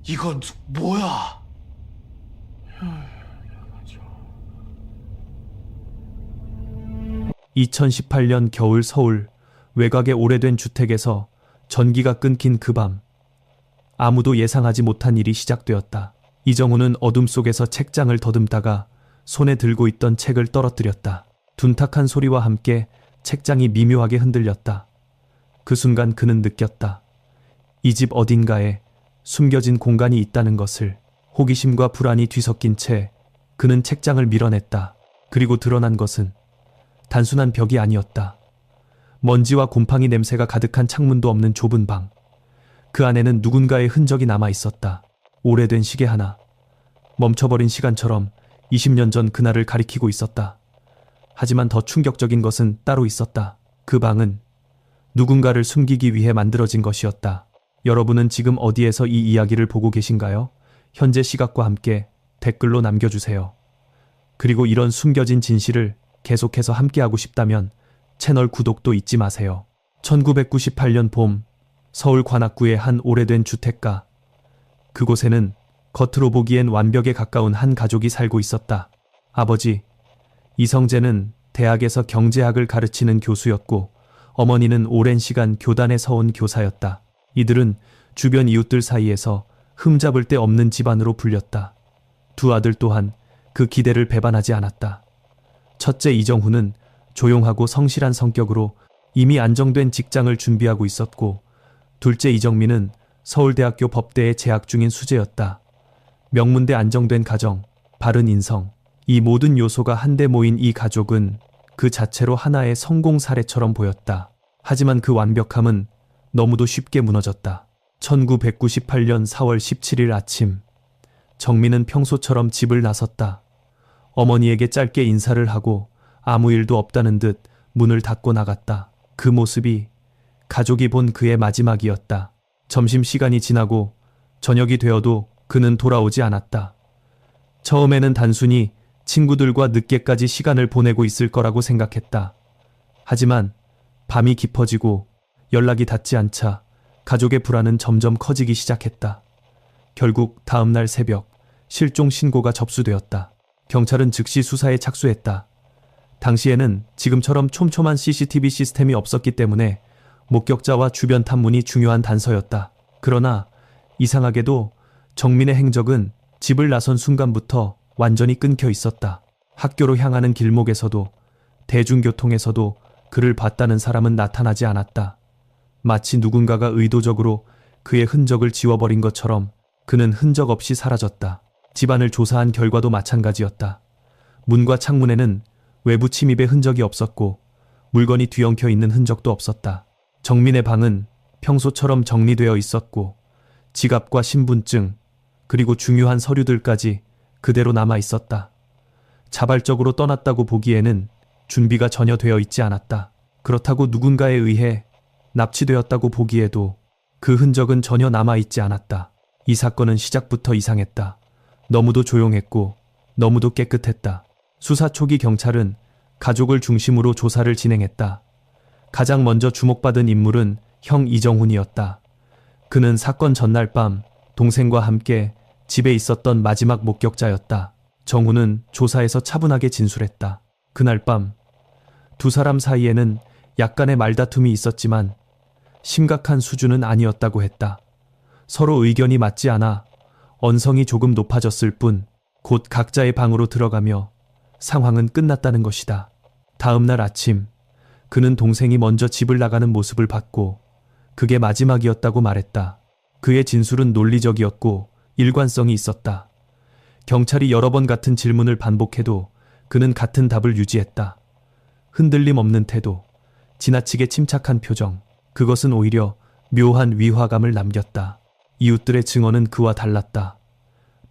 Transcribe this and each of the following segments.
이건 뭐야? 2018년 겨울 서울 외곽의 오래된 주택에서 전기가 끊긴 그 밤, 아무도 예상하지 못한 일이 시작되었다. 이정훈은 어둠 속에서 책장을 더듬다가 손에 들고 있던 책을 떨어뜨렸다. 둔탁한 소리와 함께 책장이 미묘하게 흔들렸다. 그 순간 그는 느꼈다. 이 집 어딘가에 숨겨진 공간이 있다는 것을. 호기심과 불안이 뒤섞인 채 그는 책장을 밀어냈다. 그리고 드러난 것은 단순한 벽이 아니었다. 먼지와 곰팡이 냄새가 가득한 창문도 없는 좁은 방. 그 안에는 누군가의 흔적이 남아 있었다. 오래된 시계 하나. 멈춰버린 시간처럼 20년 전 그날을 가리키고 있었다. 하지만 더 충격적인 것은 따로 있었다. 그 방은 누군가를 숨기기 위해 만들어진 것이었다. 여러분은 지금 어디에서 이 이야기를 보고 계신가요? 현재 시각과 함께 댓글로 남겨주세요. 그리고 이런 숨겨진 진실을 계속해서 함께하고 싶다면 채널 구독도 잊지 마세요. 1998년 봄, 서울 관악구의 한 오래된 주택가. 그곳에는 겉으로 보기엔 완벽에 가까운 한 가족이 살고 있었다. 아버지, 이성재는 대학에서 경제학을 가르치는 교수였고, 어머니는 오랜 시간 교단에 서온 교사였다. 이들은 주변 이웃들 사이에서 흠잡을 데 없는 집안으로 불렸다. 두 아들 또한 그 기대를 배반하지 않았다. 첫째 이정훈은 조용하고 성실한 성격으로 이미 안정된 직장을 준비하고 있었고, 둘째 이정민은 서울대학교 법대에 재학 중인 수재였다. 명문대 안정된 가정, 바른 인성, 이 모든 요소가 한데 모인 이 가족은 그 자체로 하나의 성공 사례처럼 보였다. 하지만 그 완벽함은 너무도 쉽게 무너졌다. 1998년 4월 17일 아침, 정민은 평소처럼 집을 나섰다. 어머니에게 짧게 인사를 하고 아무 일도 없다는 듯 문을 닫고 나갔다. 그 모습이 가족이 본 그의 마지막이었다. 점심시간이 지나고 저녁이 되어도 그는 돌아오지 않았다. 처음에는 단순히 친구들과 늦게까지 시간을 보내고 있을 거라고 생각했다. 하지만 밤이 깊어지고 연락이 닿지 않자 가족의 불안은 점점 커지기 시작했다. 결국 다음날 새벽 실종 신고가 접수되었다. 경찰은 즉시 수사에 착수했다. 당시에는 지금처럼 촘촘한 CCTV 시스템이 없었기 때문에 목격자와 주변 탐문이 중요한 단서였다. 그러나 이상하게도 정민의 행적은 집을 나선 순간부터 완전히 끊겨 있었다. 학교로 향하는 길목에서도 대중교통에서도 그를 봤다는 사람은 나타나지 않았다. 마치 누군가가 의도적으로 그의 흔적을 지워버린 것처럼 그는 흔적 없이 사라졌다. 집안을 조사한 결과도 마찬가지였다. 문과 창문에는 외부 침입의 흔적이 없었고 물건이 뒤엉켜 있는 흔적도 없었다. 정민의 방은 평소처럼 정리되어 있었고 지갑과 신분증 그리고 중요한 서류들까지 그대로 남아 있었다. 자발적으로 떠났다고 보기에는 준비가 전혀 되어 있지 않았다. 그렇다고 누군가에 의해 납치되었다고 보기에도 그 흔적은 전혀 남아있지 않았다. 이 사건은 시작부터 이상했다. 너무도 조용했고 너무도 깨끗했다. 수사 초기 경찰은 가족을 중심으로 조사를 진행했다. 가장 먼저 주목받은 인물은 형 이정훈이었다. 그는 사건 전날 밤 동생과 함께 집에 있었던 마지막 목격자였다. 정훈은 조사에서 차분하게 진술했다. 그날 밤 두 사람 사이에는 약간의 말다툼이 있었지만 심각한 수준은 아니었다고 했다. 서로 의견이 맞지 않아 언성이 조금 높아졌을 뿐 곧 각자의 방으로 들어가며 상황은 끝났다는 것이다. 다음 날 아침 그는 동생이 먼저 집을 나가는 모습을 봤고 그게 마지막이었다고 말했다. 그의 진술은 논리적이었고 일관성이 있었다. 경찰이 여러 번 같은 질문을 반복해도 그는 같은 답을 유지했다. 흔들림 없는 태도, 지나치게 침착한 표정, 그것은 오히려 묘한 위화감을 남겼다. 이웃들의 증언은 그와 달랐다.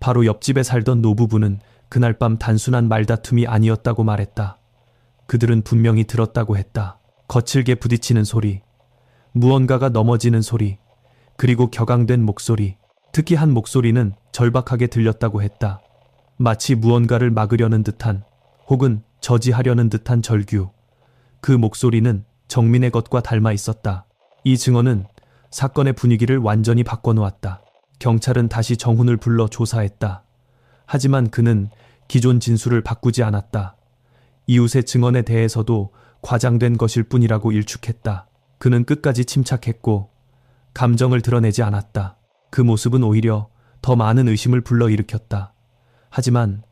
바로 옆집에 살던 노부부는 그날 밤 단순한 말다툼이 아니었다고 말했다. 그들은 분명히 들었다고 했다. 거칠게 부딪히는 소리, 무언가가 넘어지는 소리, 그리고 격앙된 목소리, 특히 한 목소리는 절박하게 들렸다고 했다. 마치 무언가를 막으려는 듯한 혹은 저지하려는 듯한 절규. 그 목소리는 정민의 것과 닮아 있었다. 이 증언은 사건의 분위기를 완전히 바꿔놓았다. 경찰은 다시 정훈을 불러 조사했다. 하지만 그는 기존 진술을 바꾸지 않았다. 이웃의 증언에 대해서도 과장된 것일 뿐이라고 일축했다. 그는 끝까지 침착했고 감정을 드러내지 않았다. 그 모습은 오히려 더 많은 의심을 불러일으켰다. 하지만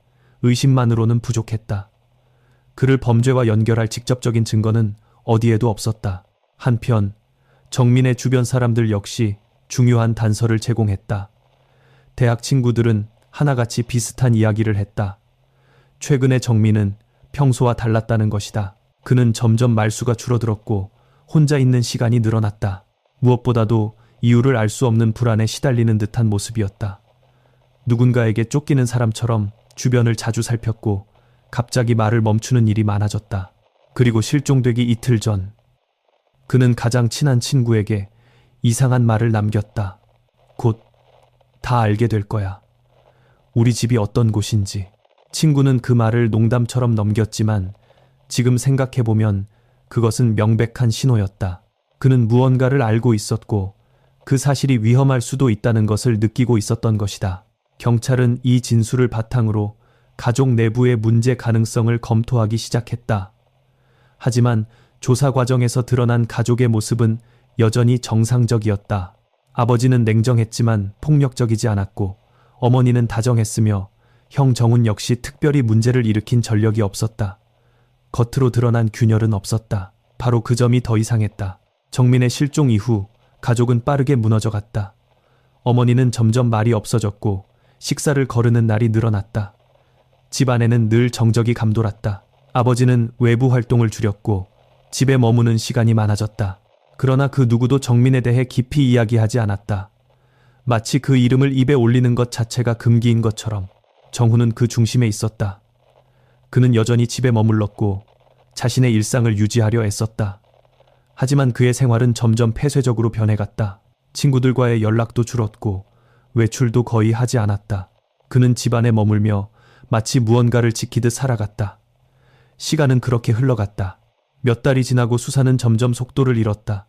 의심만으로는 부족했다. 그를 범죄와 연결할 직접적인 증거는 어디에도 없었다. 한편 정민의 주변 사람들 역시 중요한 단서를 제공했다. 대학 친구들은 하나같이 비슷한 이야기를 했다. 최근에 정민은 평소와 달랐다는 것이다. 그는 점점 말수가 줄어들었고 혼자 있는 시간이 늘어났다. 무엇보다도 이유를 알 수 없는 불안에 시달리는 듯한 모습이었다. 누군가에게 쫓기는 사람처럼 주변을 자주 살폈고 갑자기 말을 멈추는 일이 많아졌다. 그리고 실종되기 이틀 전 그는 가장 친한 친구에게 이상한 말을 남겼다. 곧 다 알게 될 거야. 우리 집이 어떤 곳인지. 친구는 그 말을 농담처럼 넘겼지만 지금 생각해보면 그것은 명백한 신호였다. 그는 무언가를 알고 있었고 그 사실이 위험할 수도 있다는 것을 느끼고 있었던 것이다. 경찰은 이 진술을 바탕으로 가족 내부의 문제 가능성을 검토하기 시작했다. 하지만 조사 과정에서 드러난 가족의 모습은 여전히 정상적이었다. 아버지는 냉정했지만 폭력적이지 않았고 어머니는 다정했으며 형 정훈 역시 특별히 문제를 일으킨 전력이 없었다. 겉으로 드러난 균열은 없었다. 바로 그 점이 더 이상했다. 정민의 실종 이후 가족은 빠르게 무너져갔다. 어머니는 점점 말이 없어졌고 식사를 거르는 날이 늘어났다. 집안에는 늘 정적이 감돌았다. 아버지는 외부 활동을 줄였고 집에 머무는 시간이 많아졌다. 그러나 그 누구도 정민에 대해 깊이 이야기하지 않았다. 마치 그 이름을 입에 올리는 것 자체가 금기인 것처럼. 정훈은 그 중심에 있었다. 그는 여전히 집에 머물렀고 자신의 일상을 유지하려 애썼다. 하지만 그의 생활은 점점 폐쇄적으로 변해갔다. 친구들과의 연락도 줄었고 외출도 거의 하지 않았다. 그는 집안에 머물며 마치 무언가를 지키듯 살아갔다. 시간은 그렇게 흘러갔다. 몇 달이 지나고 수사는 점점 속도를 잃었다.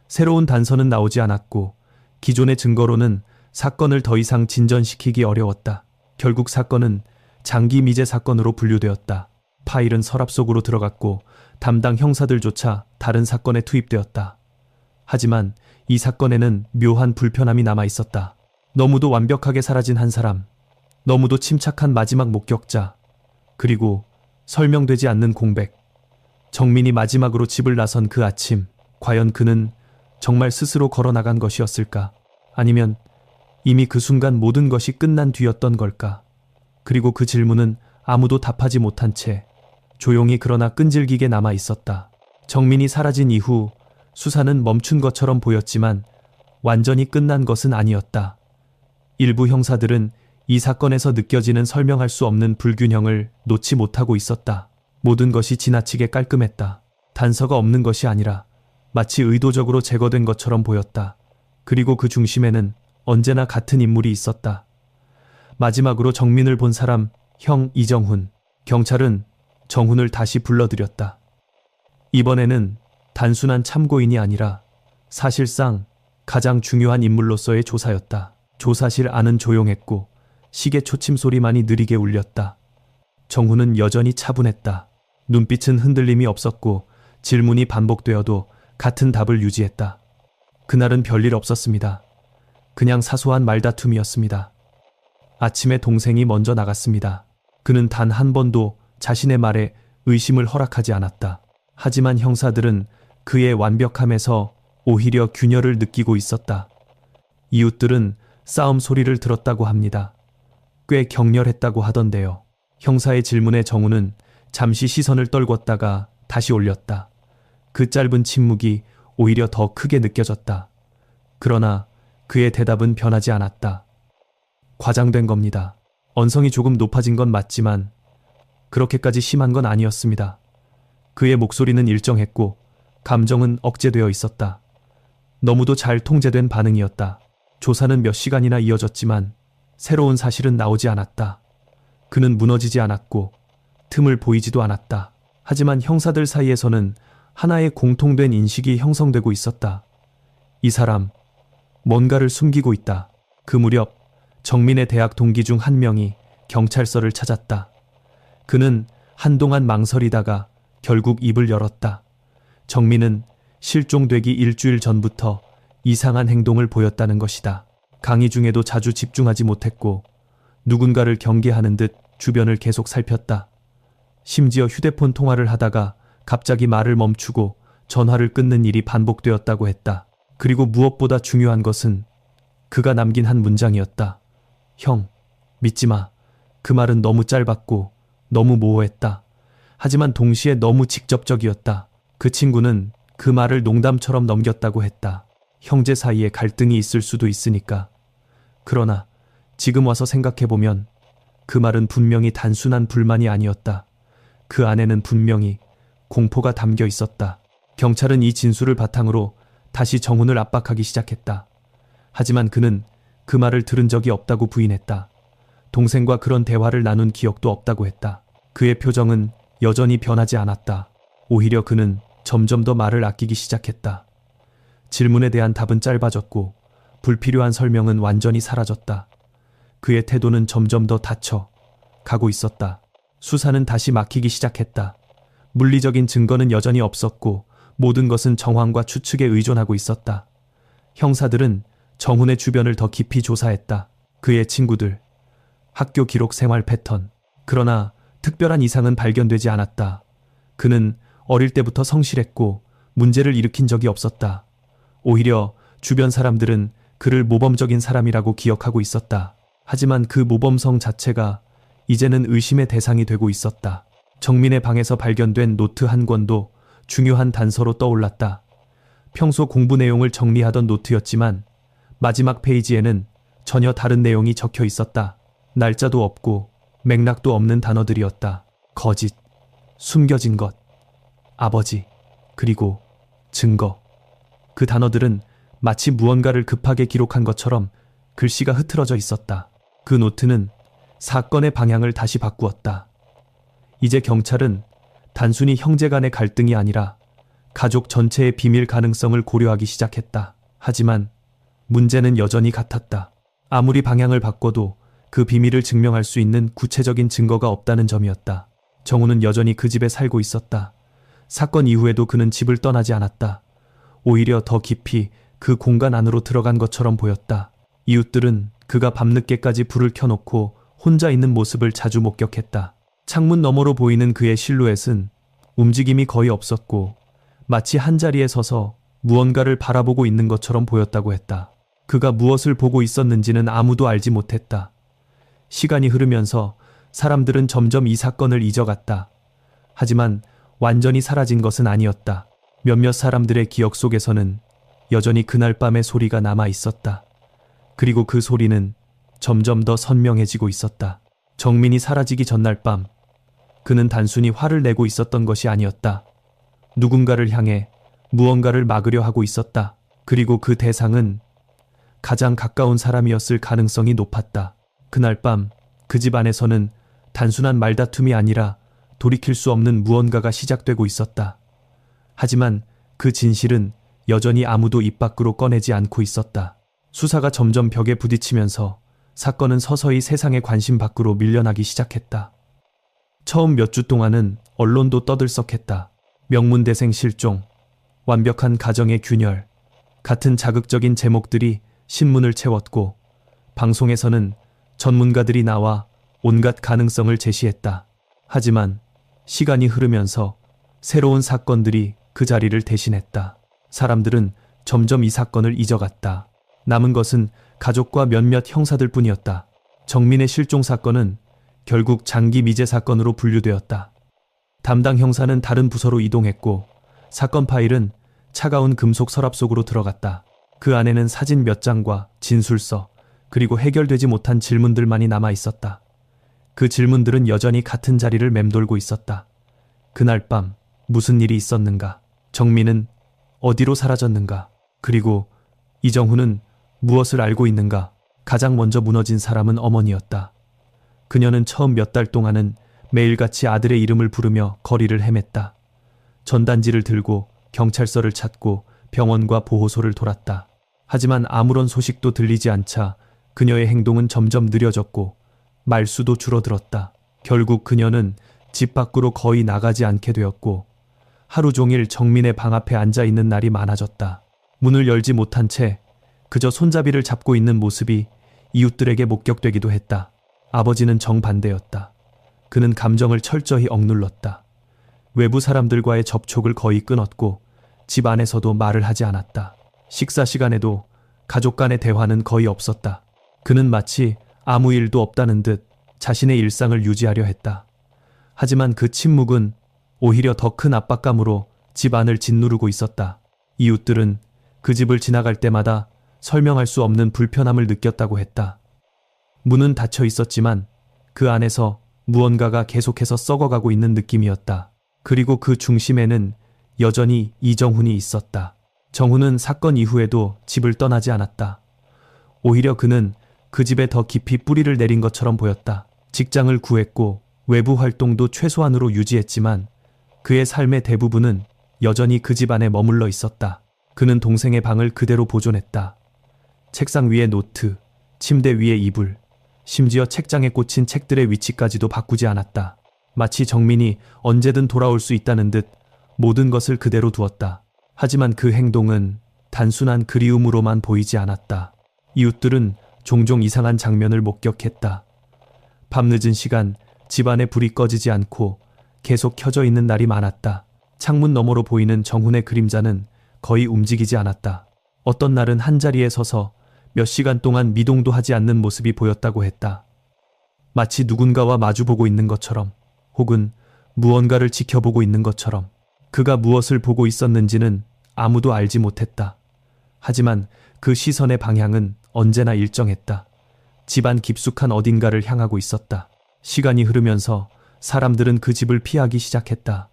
새로운 단서는 나오지 않았고 기존의 증거로는 사건을 더 이상 진전시키기 어려웠다. 결국 사건은 장기 미제 사건으로 분류되었다. 파일은 서랍 속으로 들어갔고 담당 형사들조차 다른 사건에 투입되었다. 하지만 이 사건에는 묘한 불편함이 남아 있었다. 너무도 완벽하게 사라진 한 사람, 너무도 침착한 마지막 목격자, 그리고 설명되지 않는 공백. 정민이 마지막으로 집을 나선 그 아침, 과연 그는 정말 스스로 걸어나간 것이었을까? 아니면 이미 그 순간 모든 것이 끝난 뒤였던 걸까? 그리고 그 질문은 아무도 답하지 못한 채 조용히 그러나 끈질기게 남아 있었다. 정민이 사라진 이후 수사는 멈춘 것처럼 보였지만 완전히 끝난 것은 아니었다. 일부 형사들은 이 사건에서 느껴지는 설명할 수 없는 불균형을 놓지 못하고 있었다. 모든 것이 지나치게 깔끔했다. 단서가 없는 것이 아니라 마치 의도적으로 제거된 것처럼 보였다. 그리고 그 중심에는 언제나 같은 인물이 있었다. 마지막으로 정민을 본 사람, 형 이정훈. 경찰은 정훈을 다시 불러들였다. 이번에는 단순한 참고인이 아니라 사실상 가장 중요한 인물로서의 조사였다. 조사실 안은 조용했고 시계 초침 소리만이 느리게 울렸다. 정훈은 여전히 차분했다. 눈빛은 흔들림이 없었고 질문이 반복되어도 같은 답을 유지했다. 그날은 별일 없었습니다. 그냥 사소한 말다툼이었습니다. 아침에 동생이 먼저 나갔습니다. 그는 단 한 번도 자신의 말에 의심을 허락하지 않았다. 하지만 형사들은 그의 완벽함에서 오히려 균열을 느끼고 있었다. 이웃들은 싸움 소리를 들었다고 합니다. 꽤 격렬했다고 하던데요. 형사의 질문에 정훈은 잠시 시선을 떨궜다가 다시 올렸다. 그 짧은 침묵이 오히려 더 크게 느껴졌다. 그러나 그의 대답은 변하지 않았다. 과장된 겁니다. 언성이 조금 높아진 건 맞지만 그렇게까지 심한 건 아니었습니다. 그의 목소리는 일정했고 감정은 억제되어 있었다. 너무도 잘 통제된 반응이었다. 조사는 몇 시간이나 이어졌지만 새로운 사실은 나오지 않았다. 그는 무너지지 않았고 틈을 보이지도 않았다. 하지만 형사들 사이에서는 하나의 공통된 인식이 형성되고 있었다. 이 사람, 뭔가를 숨기고 있다. 그 무렵 정민의 대학 동기 중 한 명이 경찰서를 찾았다. 그는 한동안 망설이다가 결국 입을 열었다. 정민은 실종되기 일주일 전부터 이상한 행동을 보였다는 것이다. 강의 중에도 자주 집중하지 못했고 누군가를 경계하는 듯 주변을 계속 살폈다. 심지어 휴대폰 통화를 하다가 갑자기 말을 멈추고 전화를 끊는 일이 반복되었다고 했다. 그리고 무엇보다 중요한 것은 그가 남긴 한 문장이었다. 형, 믿지 마. 그 말은 너무 짧았고 너무 모호했다. 하지만 동시에 너무 직접적이었다. 그 친구는 그 말을 농담처럼 넘겼다고 했다. 형제 사이에 갈등이 있을 수도 있으니까. 그러나 지금 와서 생각해보면 그 말은 분명히 단순한 불만이 아니었다. 그 안에는 분명히 공포가 담겨 있었다. 경찰은 이 진술을 바탕으로 다시 정훈을 압박하기 시작했다. 하지만 그는 그 말을 들은 적이 없다고 부인했다. 동생과 그런 대화를 나눈 기억도 없다고 했다. 그의 표정은 여전히 변하지 않았다. 오히려 그는 점점 더 말을 아끼기 시작했다. 질문에 대한 답은 짧아졌고 불필요한 설명은 완전히 사라졌다. 그의 태도는 점점 더 닫혀 가고 있었다. 수사는 다시 막히기 시작했다. 물리적인 증거는 여전히 없었고 모든 것은 정황과 추측에 의존하고 있었다. 형사들은 정훈의 주변을 더 깊이 조사했다. 그의 친구들, 학교 기록 생활 패턴. 그러나 특별한 이상은 발견되지 않았다. 그는 어릴 때부터 성실했고 문제를 일으킨 적이 없었다. 오히려 주변 사람들은 그를 모범적인 사람이라고 기억하고 있었다. 하지만 그 모범성 자체가 이제는 의심의 대상이 되고 있었다. 정민의 방에서 발견된 노트 한 권도 중요한 단서로 떠올랐다. 평소 공부 내용을 정리하던 노트였지만 마지막 페이지에는 전혀 다른 내용이 적혀 있었다. 날짜도 없고 맥락도 없는 단어들이었다. 거짓, 숨겨진 것, 아버지, 그리고 증거. 그 단어들은 마치 무언가를 급하게 기록한 것처럼 글씨가 흐트러져 있었다. 그 노트는 사건의 방향을 다시 바꾸었다. 이제 경찰은 단순히 형제 간의 갈등이 아니라 가족 전체의 비밀 가능성을 고려하기 시작했다. 하지만 문제는 여전히 같았다. 아무리 방향을 바꿔도 그 비밀을 증명할 수 있는 구체적인 증거가 없다는 점이었다. 정우는 여전히 그 집에 살고 있었다. 사건 이후에도 그는 집을 떠나지 않았다. 오히려 더 깊이 그 공간 안으로 들어간 것처럼 보였다. 이웃들은 그가 밤늦게까지 불을 켜놓고 혼자 있는 모습을 자주 목격했다. 창문 너머로 보이는 그의 실루엣은 움직임이 거의 없었고 마치 한자리에 서서 무언가를 바라보고 있는 것처럼 보였다고 했다. 그가 무엇을 보고 있었는지는 아무도 알지 못했다. 시간이 흐르면서 사람들은 점점 이 사건을 잊어갔다. 하지만 완전히 사라진 것은 아니었다. 몇몇 사람들의 기억 속에서는 여전히 그날 밤의 소리가 남아 있었다. 그리고 그 소리는 점점 더 선명해지고 있었다. 정민이 사라지기 전날 밤, 그는 단순히 화를 내고 있었던 것이 아니었다. 누군가를 향해 무언가를 막으려 하고 있었다. 그리고 그 대상은 가장 가까운 사람이었을 가능성이 높았다. 그날 밤 그 집 안에서는 단순한 말다툼이 아니라 돌이킬 수 없는 무언가가 시작되고 있었다. 하지만 그 진실은 여전히 아무도 입 밖으로 꺼내지 않고 있었다. 수사가 점점 벽에 부딪히면서 사건은 서서히 세상의 관심 밖으로 밀려나기 시작했다. 처음 몇 주 동안은 언론도 떠들썩했다. 명문대생 실종, 완벽한 가정의 균열, 같은 자극적인 제목들이 신문을 채웠고 방송에서는 전문가들이 나와 온갖 가능성을 제시했다. 하지만 시간이 흐르면서 새로운 사건들이 그 자리를 대신했다. 사람들은 점점 이 사건을 잊어갔다. 남은 것은 가족과 몇몇 형사들 뿐이었다. 정민의 실종 사건은 결국 장기 미제 사건으로 분류되었다. 담당 형사는 다른 부서로 이동했고 사건 파일은 차가운 금속 서랍 속으로 들어갔다. 그 안에는 사진 몇 장과 진술서, 그리고 해결되지 못한 질문들만이 남아 있었다. 그 질문들은 여전히 같은 자리를 맴돌고 있었다. 그날 밤 무슨 일이 있었는가? 정민은 어디로 사라졌는가? 그리고 이정훈은 무엇을 알고 있는가? 가장 먼저 무너진 사람은 어머니였다. 그녀는 처음 몇 달 동안은 매일같이 아들의 이름을 부르며 거리를 헤맸다. 전단지를 들고 경찰서를 찾고 병원과 보호소를 돌았다. 하지만 아무런 소식도 들리지 않자 그녀의 행동은 점점 느려졌고 말수도 줄어들었다. 결국 그녀는 집 밖으로 거의 나가지 않게 되었고 하루 종일 정민의 방 앞에 앉아 있는 날이 많아졌다. 문을 열지 못한 채 그저 손잡이를 잡고 있는 모습이 이웃들에게 목격되기도 했다. 아버지는 정반대였다. 그는 감정을 철저히 억눌렀다. 외부 사람들과의 접촉을 거의 끊었고 집 안에서도 말을 하지 않았다. 식사 시간에도 가족 간의 대화는 거의 없었다. 그는 마치 아무 일도 없다는 듯 자신의 일상을 유지하려 했다. 하지만 그 침묵은 오히려 더 큰 압박감으로 집 안을 짓누르고 있었다. 이웃들은 그 집을 지나갈 때마다 설명할 수 없는 불편함을 느꼈다고 했다. 문은 닫혀 있었지만 그 안에서 무언가가 계속해서 썩어가고 있는 느낌이었다. 그리고 그 중심에는 여전히 이정훈이 있었다. 정훈은 사건 이후에도 집을 떠나지 않았다. 오히려 그는 그 집에 더 깊이 뿌리를 내린 것처럼 보였다. 직장을 구했고 외부 활동도 최소한으로 유지했지만 그의 삶의 대부분은 여전히 그 집 안에 머물러 있었다. 그는 동생의 방을 그대로 보존했다. 책상 위에 노트, 침대 위에 이불, 심지어 책장에 꽂힌 책들의 위치까지도 바꾸지 않았다. 마치 정민이 언제든 돌아올 수 있다는 듯 모든 것을 그대로 두었다. 하지만 그 행동은 단순한 그리움으로만 보이지 않았다. 이웃들은 종종 이상한 장면을 목격했다. 밤늦은 시간 집안에 불이 꺼지지 않고 계속 켜져 있는 날이 많았다. 창문 너머로 보이는 정훈의 그림자는 거의 움직이지 않았다. 어떤 날은 한자리에 서서 몇 시간 동안 미동도 하지 않는 모습이 보였다고 했다. 마치 누군가와 마주보고 있는 것처럼 혹은 무언가를 지켜보고 있는 것처럼. 그가 무엇을 보고 있었는지는 아무도 알지 못했다. 하지만 그 시선의 방향은 언제나 일정했다. 집안 깊숙한 어딘가를 향하고 있었다. 시간이 흐르면서 사람들은 그 집을 피하기 시작했다.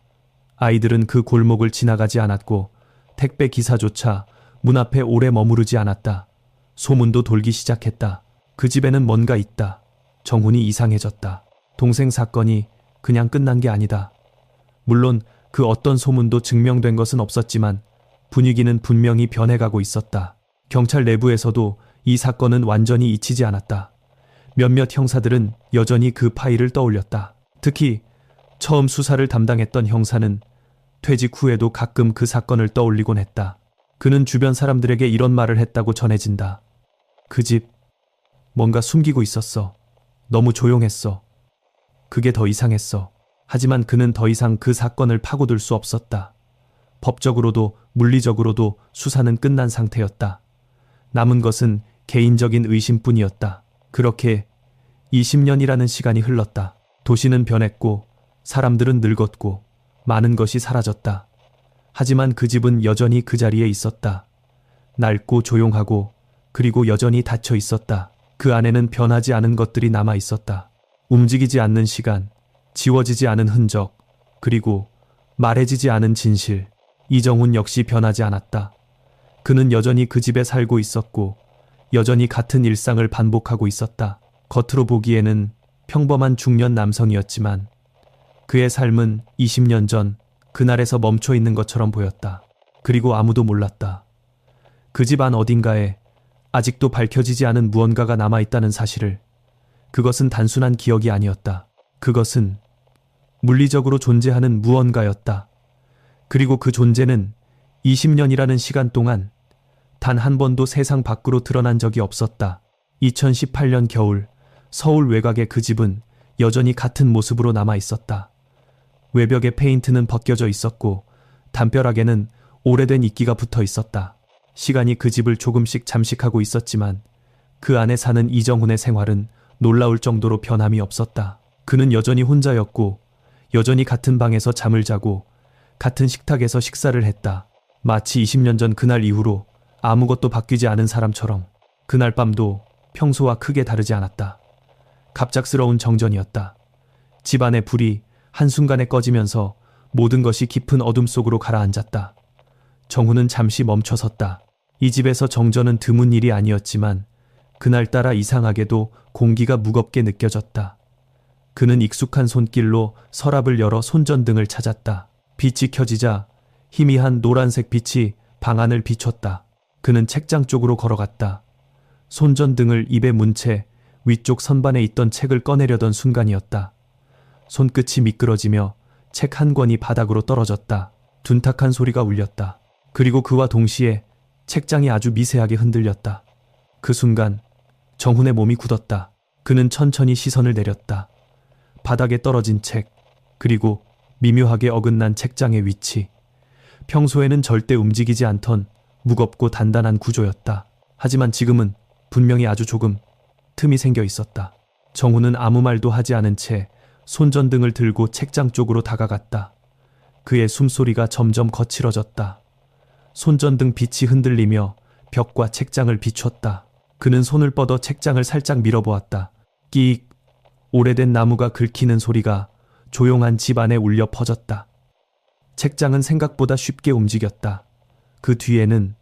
아이들은 그 골목을 지나가지 않았고 택배 기사조차 문 앞에 오래 머무르지 않았다. 소문도 돌기 시작했다. 그 집에는 뭔가 있다. 정훈이 이상해졌다. 동생 사건이 그냥 끝난 게 아니다. 물론 그 어떤 소문도 증명된 것은 없었지만 분위기는 분명히 변해가고 있었다. 경찰 내부에서도 이 사건은 완전히 잊히지 않았다. 몇몇 형사들은 여전히 그 파일을 떠올렸다. 특히 처음 수사를 담당했던 형사는 퇴직 후에도 가끔 그 사건을 떠올리곤 했다. 그는 주변 사람들에게 이런 말을 했다고 전해진다. 그 집, 뭔가 숨기고 있었어. 너무 조용했어. 그게 더 이상했어. 하지만 그는 더 이상 그 사건을 파고들 수 없었다. 법적으로도 물리적으로도 수사는 끝난 상태였다. 남은 것은 개인적인 의심뿐이었다. 그렇게 20년이라는 시간이 흘렀다. 도시는 변했고 사람들은 늙었고 많은 것이 사라졌다. 하지만 그 집은 여전히 그 자리에 있었다. 낡고 조용하고 그리고 여전히 닫혀 있었다. 그 안에는 변하지 않은 것들이 남아 있었다. 움직이지 않는 시간, 지워지지 않은 흔적, 그리고 말해지지 않은 진실. 이정훈 역시 변하지 않았다. 그는 여전히 그 집에 살고 있었고 여전히 같은 일상을 반복하고 있었다. 겉으로 보기에는 평범한 중년 남성이었지만 그의 삶은 20년 전 그날에서 멈춰 있는 것처럼 보였다. 그리고 아무도 몰랐다. 그 집 안 어딘가에 아직도 밝혀지지 않은 무언가가 남아있다는 사실을. 그것은 단순한 기억이 아니었다. 그것은 물리적으로 존재하는 무언가였다. 그리고 그 존재는 20년이라는 시간 동안 단 한 번도 세상 밖으로 드러난 적이 없었다. 2018년 겨울 서울 외곽의 그 집은 여전히 같은 모습으로 남아 있었다. 외벽의 페인트는 벗겨져 있었고 담벼락에는 오래된 이끼가 붙어 있었다. 시간이 그 집을 조금씩 잠식하고 있었지만 그 안에 사는 이정훈의 생활은 놀라울 정도로 변함이 없었다. 그는 여전히 혼자였고 여전히 같은 방에서 잠을 자고 같은 식탁에서 식사를 했다. 마치 20년 전 그날 이후로 아무것도 바뀌지 않은 사람처럼. 그날 밤도 평소와 크게 다르지 않았다. 갑작스러운 정전이었다. 집안의 불이 한순간에 꺼지면서 모든 것이 깊은 어둠 속으로 가라앉았다. 정훈은 잠시 멈춰섰다. 이 집에서 정전은 드문 일이 아니었지만 그날따라 이상하게도 공기가 무겁게 느껴졌다. 그는 익숙한 손길로 서랍을 열어 손전등을 찾았다. 빛이 켜지자 희미한 노란색 빛이 방 안을 비췄다. 그는 책장 쪽으로 걸어갔다. 손전등을 입에 문 채 위쪽 선반에 있던 책을 꺼내려던 순간이었다. 손끝이 미끄러지며 책 한 권이 바닥으로 떨어졌다. 둔탁한 소리가 울렸다. 그리고 그와 동시에 책장이 아주 미세하게 흔들렸다. 그 순간 정훈의 몸이 굳었다. 그는 천천히 시선을 내렸다. 바닥에 떨어진 책, 그리고 미묘하게 어긋난 책장의 위치. 평소에는 절대 움직이지 않던 무겁고 단단한 구조였다. 하지만 지금은 분명히 아주 조금 틈이 생겨 있었다. 정훈은 아무 말도 하지 않은 채 손전등을 들고 책장 쪽으로 다가갔다. 그의 숨소리가 점점 거칠어졌다. 손전등 빛이 흔들리며 벽과 책장을 비췄다. 그는 손을 뻗어 책장을 살짝 밀어보았다. 끼익! 오래된 나무가 긁히는 소리가 조용한 집 안에 울려 퍼졌다. 책장은 생각보다 쉽게 움직였다. 그 뒤에는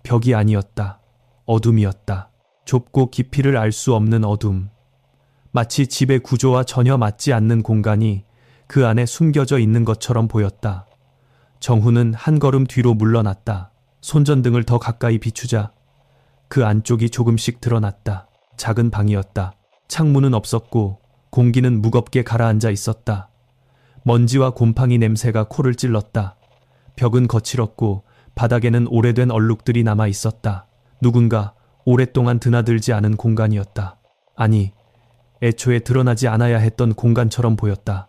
벽이 아니었다. 어둠이었다. 좁고 깊이를 알 수 없는 어둠. 마치 집의 구조와 전혀 맞지 않는 공간이 그 안에 숨겨져 있는 것처럼 보였다. 정훈은 한 걸음 뒤로 물러났다. 손전등을 더 가까이 비추자 그 안쪽이 조금씩 드러났다. 작은 방이었다. 창문은 없었고 공기는 무겁게 가라앉아 있었다. 먼지와 곰팡이 냄새가 코를 찔렀다. 벽은 거칠었고 바닥에는 오래된 얼룩들이 남아 있었다. 누군가 오랫동안 드나들지 않은 공간이었다. 아니, 애초에 드러나지 않아야 했던 공간처럼 보였다.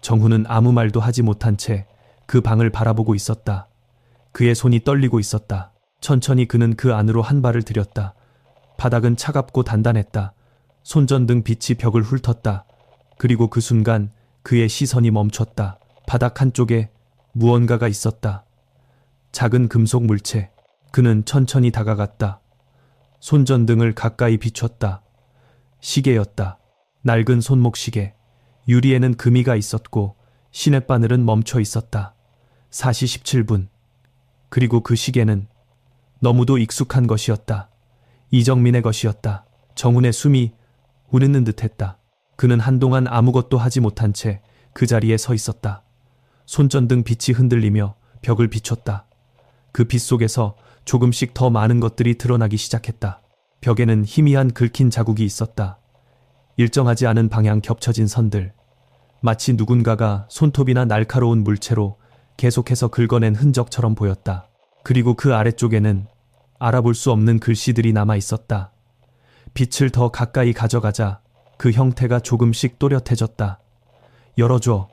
정훈은 아무 말도 하지 못한 채 그 방을 바라보고 있었다. 그의 손이 떨리고 있었다. 천천히 그는 그 안으로 한 발을 들였다. 바닥은 차갑고 단단했다. 손전등 빛이 벽을 훑었다. 그리고 그 순간 그의 시선이 멈췄다. 바닥 한쪽에 무언가가 있었다. 작은 금속 물체. 그는 천천히 다가갔다. 손전등을 가까이 비췄다. 시계였다. 낡은 손목시계. 유리에는 금이가 있었고 시냇바늘은 멈춰 있었다. 4시 17분. 그리고 그 시계는 너무도 익숙한 것이었다. 이정민의 것이었다. 정훈의 숨이 우는 듯했다. 그는 한동안 아무것도 하지 못한 채 그 자리에 서 있었다. 손전등 빛이 흔들리며 벽을 비췄다. 그 빛 속에서 조금씩 더 많은 것들이 드러나기 시작했다. 벽에는 희미한 긁힌 자국이 있었다. 일정하지 않은 방향 겹쳐진 선들. 마치 누군가가 손톱이나 날카로운 물체로 계속해서 긁어낸 흔적처럼 보였다. 그리고 그 아래쪽에는 알아볼 수 없는 글씨들이 남아 있었다. 빛을 더 가까이 가져가자 그 형태가 조금씩 또렷해졌다. 열어줘.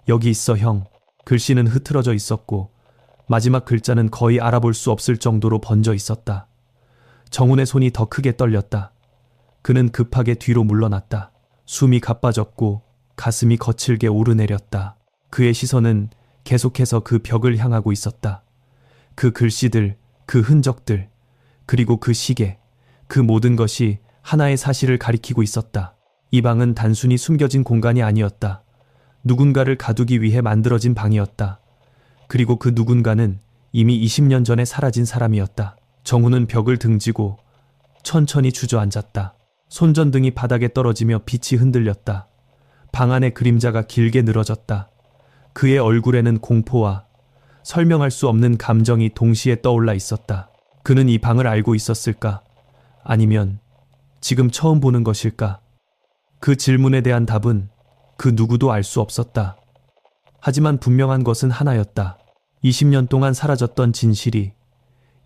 여기 있어 형. 글씨는 흐트러져 있었고 마지막 글자는 거의 알아볼 수 없을 정도로 번져 있었다. 정훈의 손이 더 크게 떨렸다. 그는 급하게 뒤로 물러났다. 숨이 가빠졌고 가슴이 거칠게 오르내렸다. 그의 시선은 계속해서 그 벽을 향하고 있었다. 그 글씨들, 그 흔적들, 그리고 그 시계, 그 모든 것이 하나의 사실을 가리키고 있었다. 이 방은 단순히 숨겨진 공간이 아니었다. 누군가를 가두기 위해 만들어진 방이었다. 그리고 그 누군가는 이미 20년 전에 사라진 사람이었다. 정훈은 벽을 등지고 천천히 주저앉았다. 손전등이 바닥에 떨어지며 빛이 흔들렸다. 방 안의 그림자가 길게 늘어졌다. 그의 얼굴에는 공포와 설명할 수 없는 감정이 동시에 떠올라 있었다. 그는 이 방을 알고 있었을까? 아니면 지금 처음 보는 것일까? 그 질문에 대한 답은 그 누구도 알 수 없었다. 하지만 분명한 것은 하나였다. 20년 동안 사라졌던 진실이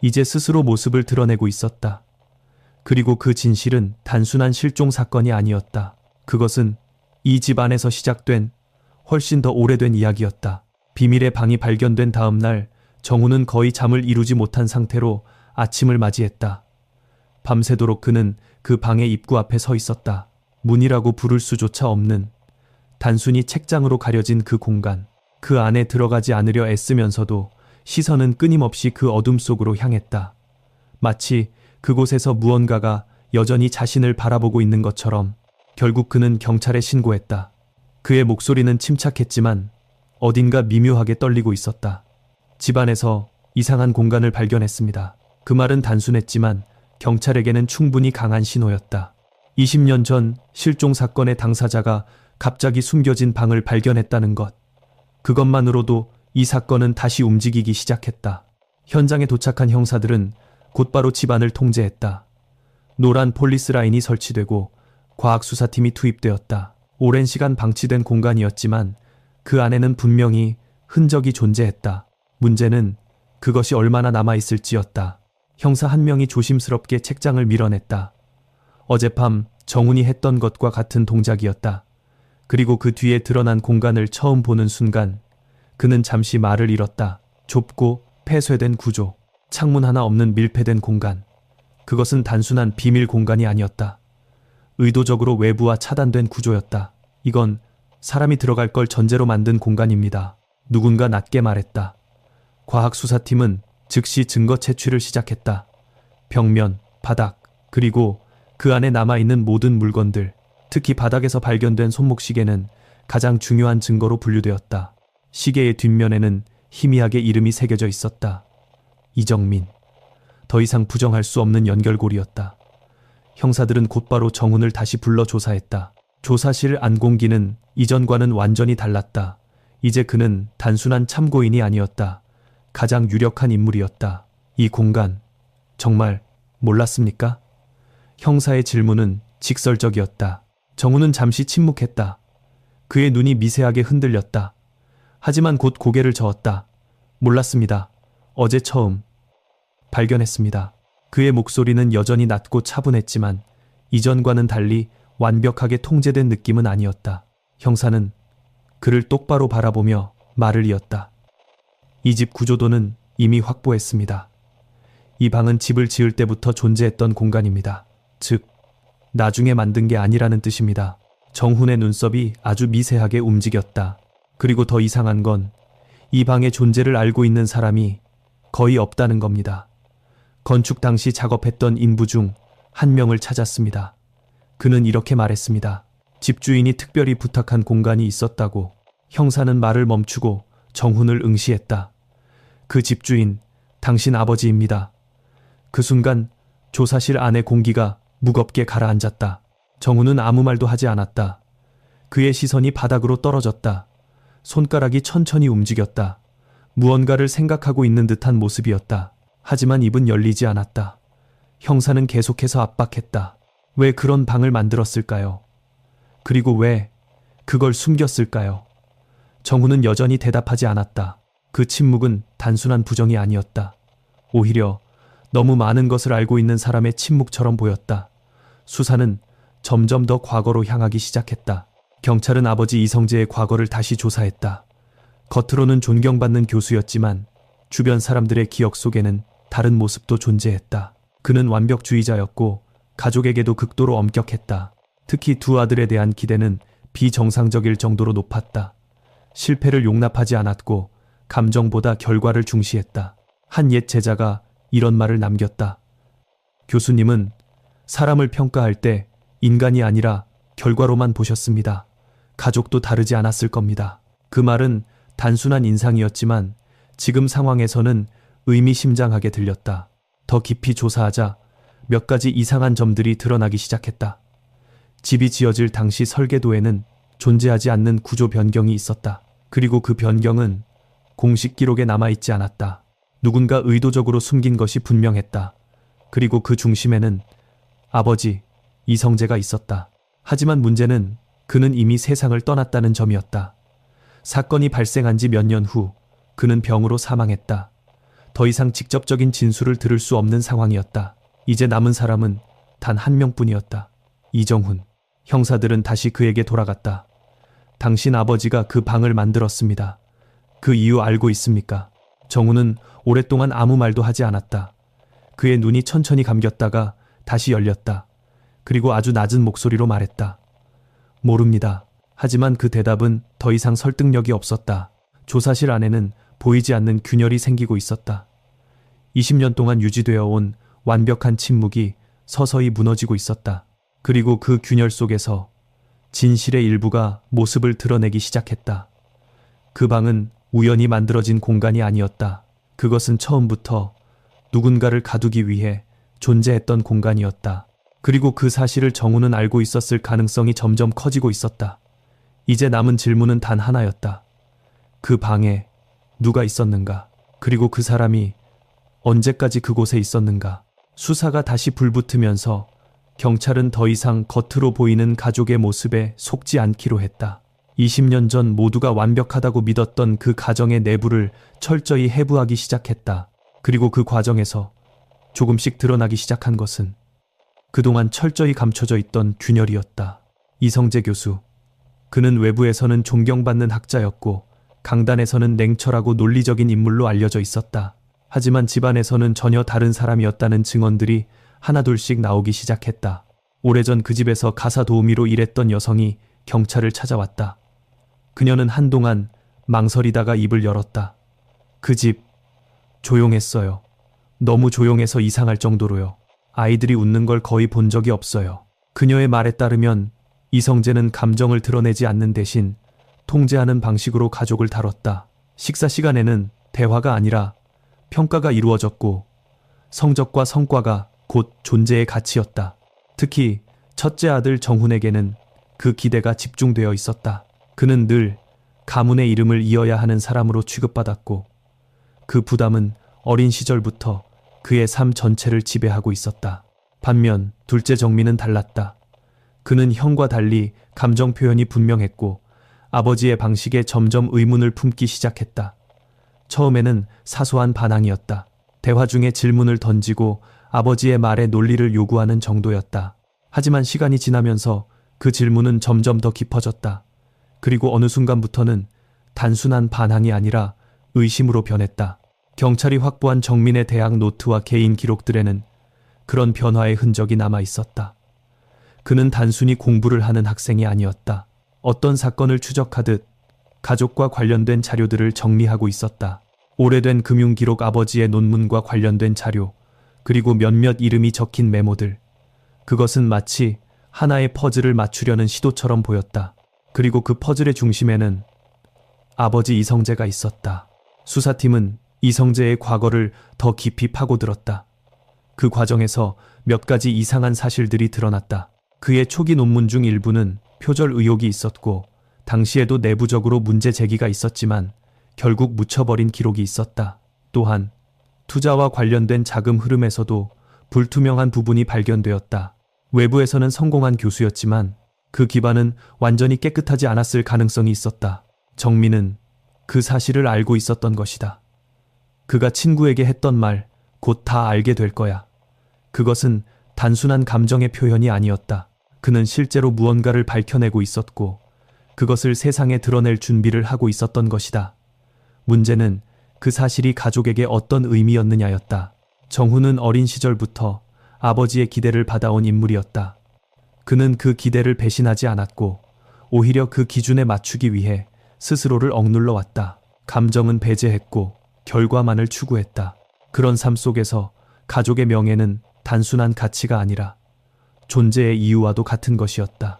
이제 스스로 모습을 드러내고 있었다. 그리고 그 진실은 단순한 실종 사건이 아니었다. 그것은 이 집 안에서 시작된 훨씬 더 오래된 이야기였다. 비밀의 방이 발견된 다음 날 정훈은 거의 잠을 이루지 못한 상태로 아침을 맞이했다. 밤새도록 그는 그 방의 입구 앞에 서 있었다. 문이라고 부를 수조차 없는 단순히 책장으로 가려진 그 공간. 그 안에 들어가지 않으려 애쓰면서도 시선은 끊임없이 그 어둠 속으로 향했다. 마치 그곳에서 무언가가 여전히 자신을 바라보고 있는 것처럼. 결국 그는 경찰에 신고했다. 그의 목소리는 침착했지만 어딘가 미묘하게 떨리고 있었다. 집안에서 이상한 공간을 발견했습니다. 그 말은 단순했지만 경찰에게는 충분히 강한 신호였다. 20년 전 실종 사건의 당사자가 갑자기 숨겨진 방을 발견했다는 것. 그것만으로도 이 사건은 다시 움직이기 시작했다. 현장에 도착한 형사들은 곧바로 집안을 통제했다. 노란 폴리스 라인이 설치되고 과학수사팀이 투입되었다. 오랜 시간 방치된 공간이었지만 그 안에는 분명히 흔적이 존재했다. 문제는 그것이 얼마나 남아있을지였다. 형사 한 명이 조심스럽게 책장을 밀어냈다. 어젯밤 정훈이 했던 것과 같은 동작이었다. 그리고 그 뒤에 드러난 공간을 처음 보는 순간 그는 잠시 말을 잃었다. 좁고 폐쇄된 구조, 창문 하나 없는 밀폐된 공간. 그것은 단순한 비밀 공간이 아니었다. 의도적으로 외부와 차단된 구조였다. 이건 사람이 들어갈 걸 전제로 만든 공간입니다. 누군가 낮게 말했다. 과학수사팀은 즉시 증거 채취를 시작했다. 벽면, 바닥, 그리고 그 안에 남아있는 모든 물건들, 특히 바닥에서 발견된 손목시계는 가장 중요한 증거로 분류되었다. 시계의 뒷면에는 희미하게 이름이 새겨져 있었다. 이정민. 더 이상 부정할 수 없는 연결고리였다. 형사들은 곧바로 정훈을 다시 불러 조사했다. 조사실 안 공기는 이전과는 완전히 달랐다. 이제 그는 단순한 참고인이 아니었다. 가장 유력한 인물이었다. 이 공간, 정말 몰랐습니까? 형사의 질문은 직설적이었다. 정훈은 잠시 침묵했다. 그의 눈이 미세하게 흔들렸다. 하지만 곧 고개를 저었다. 몰랐습니다. 어제 처음 발견했습니다. 그의 목소리는 여전히 낮고 차분했지만 이전과는 달리 완벽하게 통제된 느낌은 아니었다. 형사는 그를 똑바로 바라보며 말을 이었다. 이 집 구조도는 이미 확보했습니다. 이 방은 집을 지을 때부터 존재했던 공간입니다. 즉, 나중에 만든 게 아니라는 뜻입니다. 정훈의 눈썹이 아주 미세하게 움직였다. 그리고 더 이상한 건 이 방의 존재를 알고 있는 사람이 거의 없다는 겁니다. 건축 당시 작업했던 인부 중 한 명을 찾았습니다. 그는 이렇게 말했습니다. 집주인이 특별히 부탁한 공간이 있었다고. 형사는 말을 멈추고 정훈을 응시했다. 그 집주인, 당신 아버지입니다. 그 순간 조사실 안의 공기가 무겁게 가라앉았다. 정훈은 아무 말도 하지 않았다. 그의 시선이 바닥으로 떨어졌다. 손가락이 천천히 움직였다. 무언가를 생각하고 있는 듯한 모습이었다. 하지만 입은 열리지 않았다. 형사는 계속해서 압박했다. 왜 그런 방을 만들었을까요? 그리고 왜 그걸 숨겼을까요? 정훈은 여전히 대답하지 않았다. 그 침묵은 단순한 부정이 아니었다. 오히려 너무 많은 것을 알고 있는 사람의 침묵처럼 보였다. 수사는 점점 더 과거로 향하기 시작했다. 경찰은 아버지 이성재의 과거를 다시 조사했다. 겉으로는 존경받는 교수였지만 주변 사람들의 기억 속에는 다른 모습도 존재했다. 그는 완벽주의자였고 가족에게도 극도로 엄격했다. 특히 두 아들에 대한 기대는 비정상적일 정도로 높았다. 실패를 용납하지 않았고 감정보다 결과를 중시했다. 한 옛 제자가 이런 말을 남겼다. 교수님은 사람을 평가할 때 인간이 아니라 결과로만 보셨습니다. 가족도 다르지 않았을 겁니다. 그 말은 단순한 인상이었지만 지금 상황에서는 의미심장하게 들렸다. 더 깊이 조사하자 몇 가지 이상한 점들이 드러나기 시작했다. 집이 지어질 당시 설계도에는 존재하지 않는 구조 변경이 있었다. 그리고 그 변경은 공식 기록에 남아있지 않았다. 누군가 의도적으로 숨긴 것이 분명했다. 그리고 그 중심에는 아버지 이성재가 있었다. 하지만 문제는 그는 이미 세상을 떠났다는 점이었다. 사건이 발생한 지 몇 년 후 그는 병으로 사망했다. 더 이상 직접적인 진술을 들을 수 없는 상황이었다. 이제 남은 사람은 단 한 명뿐이었다. 이정훈. 형사들은 다시 그에게 돌아갔다. 당신 아버지가 그 방을 만들었습니다. 그 이유 알고 있습니까? 정훈은 오랫동안 아무 말도 하지 않았다. 그의 눈이 천천히 감겼다가 다시 열렸다. 그리고 아주 낮은 목소리로 말했다. 모릅니다. 하지만 그 대답은 더 이상 설득력이 없었다. 조사실 안에는 보이지 않는 균열이 생기고 있었다. 20년 동안 유지되어 온 완벽한 침묵이 서서히 무너지고 있었다. 그리고 그 균열 속에서 진실의 일부가 모습을 드러내기 시작했다. 그 방은 우연히 만들어진 공간이 아니었다. 그것은 처음부터 누군가를 가두기 위해 존재했던 공간이었다. 그리고 그 사실을 정훈은 알고 있었을 가능성이 점점 커지고 있었다. 이제 남은 질문은 단 하나였다. 그 방에 누가 있었는가? 그리고 그 사람이 언제까지 그곳에 있었는가? 수사가 다시 불붙으면서 경찰은 더 이상 겉으로 보이는 가족의 모습에 속지 않기로 했다. 20년 전 모두가 완벽하다고 믿었던 그 가정의 내부를 철저히 해부하기 시작했다. 그리고 그 과정에서 조금씩 드러나기 시작한 것은 그동안 철저히 감춰져 있던 균열이었다. 이성재 교수. 그는 외부에서는 존경받는 학자였고 강단에서는 냉철하고 논리적인 인물로 알려져 있었다. 하지만 집안에서는 전혀 다른 사람이었다는 증언들이 하나둘씩 나오기 시작했다. 오래전 그 집에서 가사 도우미로 일했던 여성이 경찰을 찾아왔다. 그녀는 한동안 망설이다가 입을 열었다. 그 집 조용했어요. 너무 조용해서 이상할 정도로요. 아이들이 웃는 걸 거의 본 적이 없어요. 그녀의 말에 따르면 이성재는 감정을 드러내지 않는 대신 통제하는 방식으로 가족을 다뤘다. 식사 시간에는 대화가 아니라 평가가 이루어졌고 성적과 성과가 곧 존재의 가치였다. 특히 첫째 아들 정훈에게는 그 기대가 집중되어 있었다. 그는 늘 가문의 이름을 이어야 하는 사람으로 취급받았고 그 부담은 어린 시절부터 그의 삶 전체를 지배하고 있었다. 반면 둘째 정민은 달랐다. 그는 형과 달리 감정 표현이 분명했고 아버지의 방식에 점점 의문을 품기 시작했다. 처음에는 사소한 반항이었다. 대화 중에 질문을 던지고 아버지의 말에 논리를 요구하는 정도였다. 하지만 시간이 지나면서 그 질문은 점점 더 깊어졌다. 그리고 어느 순간부터는 단순한 반항이 아니라 의심으로 변했다. 경찰이 확보한 정민의 대학 노트와 개인 기록들에는 그런 변화의 흔적이 남아 있었다. 그는 단순히 공부를 하는 학생이 아니었다. 어떤 사건을 추적하듯 가족과 관련된 자료들을 정리하고 있었다. 오래된 금융기록, 아버지의 논문과 관련된 자료, 그리고 몇몇 이름이 적힌 메모들. 그것은 마치 하나의 퍼즐을 맞추려는 시도처럼 보였다. 그리고 그 퍼즐의 중심에는 아버지 이성재가 있었다. 수사팀은 이성재의 과거를 더 깊이 파고들었다. 그 과정에서 몇 가지 이상한 사실들이 드러났다. 그의 초기 논문 중 일부는 표절 의혹이 있었고 당시에도 내부적으로 문제 제기가 있었지만 결국 묻혀버린 기록이 있었다. 또한 투자와 관련된 자금 흐름에서도 불투명한 부분이 발견되었다. 외부에서는 성공한 교수였지만 그 기반은 완전히 깨끗하지 않았을 가능성이 있었다. 정민은 그 사실을 알고 있었던 것이다. 그가 친구에게 했던 말, 곧 다 알게 될 거야. 그것은 단순한 감정의 표현이 아니었다. 그는 실제로 무언가를 밝혀내고 있었고 그것을 세상에 드러낼 준비를 하고 있었던 것이다. 문제는 그 사실이 가족에게 어떤 의미였느냐였다. 정훈은 어린 시절부터 아버지의 기대를 받아온 인물이었다. 그는 그 기대를 배신하지 않았고 오히려 그 기준에 맞추기 위해 스스로를 억눌러 왔다. 감정은 배제했고 결과만을 추구했다. 그런 삶 속에서 가족의 명예는 단순한 가치가 아니라 존재의 이유와도 같은 것이었다.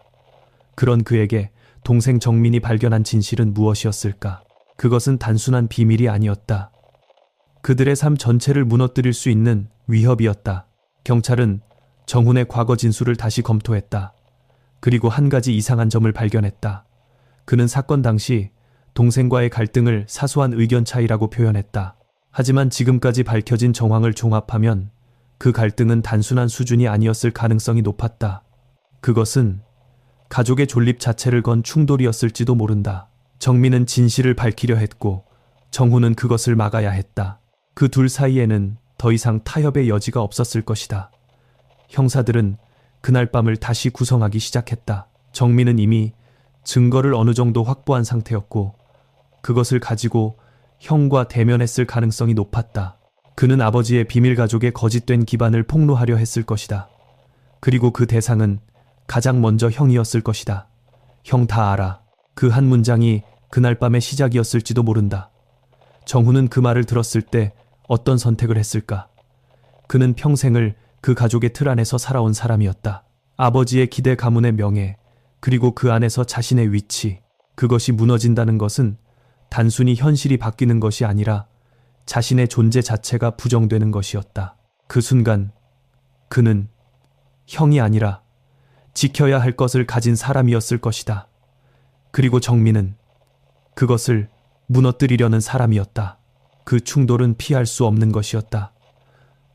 그런 그에게 동생 정민이 발견한 진실은 무엇이었을까? 그것은 단순한 비밀이 아니었다. 그들의 삶 전체를 무너뜨릴 수 있는 위협이었다. 경찰은 정훈의 과거 진술을 다시 검토했다. 그리고 한 가지 이상한 점을 발견했다. 그는 사건 당시 동생과의 갈등을 사소한 의견 차이라고 표현했다. 하지만 지금까지 밝혀진 정황을 종합하면 그 갈등은 단순한 수준이 아니었을 가능성이 높았다. 그것은 가족의 존립 자체를 건 충돌이었을지도 모른다. 정민은 진실을 밝히려 했고 정훈은 그것을 막아야 했다. 그 둘 사이에는 더 이상 타협의 여지가 없었을 것이다. 형사들은 그날 밤을 다시 구성하기 시작했다. 정민은 이미 증거를 어느 정도 확보한 상태였고 그것을 가지고 형과 대면했을 가능성이 높았다. 그는 아버지의 비밀 가족의 거짓된 기반을 폭로하려 했을 것이다. 그리고 그 대상은 가장 먼저 형이었을 것이다. 형 다 알아. 그 한 문장이 그날 밤의 시작이었을지도 모른다. 정훈은 그 말을 들었을 때 어떤 선택을 했을까? 그는 평생을 그 가족의 틀 안에서 살아온 사람이었다. 아버지의 기대 가문의 명예, 그리고 그 안에서 자신의 위치, 그것이 무너진다는 것은 단순히 현실이 바뀌는 것이 아니라 자신의 존재 자체가 부정되는 것이었다. 그 순간 그는 형이 아니라 지켜야 할 것을 가진 사람이었을 것이다. 그리고 정민은 그것을 무너뜨리려는 사람이었다. 그 충돌은 피할 수 없는 것이었다.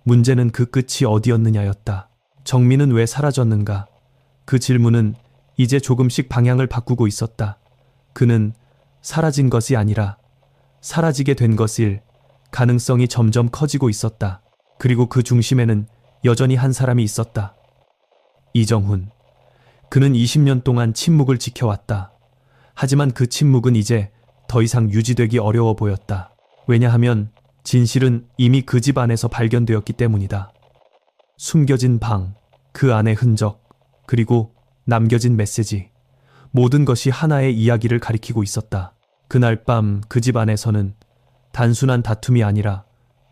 문제는 그 끝이 어디였느냐였다. 정민은 왜 사라졌는가? 그 질문은 이제 조금씩 방향을 바꾸고 있었다. 그는 사라진 것이 아니라 사라지게 된 것일 가능성이 점점 커지고 있었다. 그리고 그 중심에는 여전히 한 사람이 있었다. 이정훈. 그는 20년 동안 침묵을 지켜왔다. 하지만 그 침묵은 이제 더 이상 유지되기 어려워 보였다. 왜냐하면 진실은 이미 그 집 안에서 발견되었기 때문이다. 숨겨진 방, 그 안의 흔적, 그리고 남겨진 메시지. 모든 것이 하나의 이야기를 가리키고 있었다. 그날 밤 그 집 안에서는 단순한 다툼이 아니라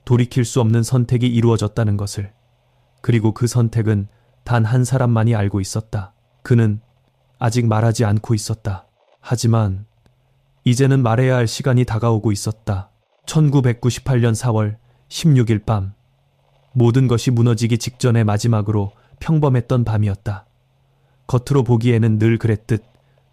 돌이킬 수 없는 선택이 이루어졌다는 것을. 그리고 그 선택은 단 한 사람만이 알고 있었다. 그는 아직 말하지 않고 있었다. 하지만 이제는 말해야 할 시간이 다가오고 있었다. 1998년 4월 16일 밤. 모든 것이 무너지기 직전의 마지막으로 평범했던 밤이었다. 겉으로 보기에는 늘 그랬듯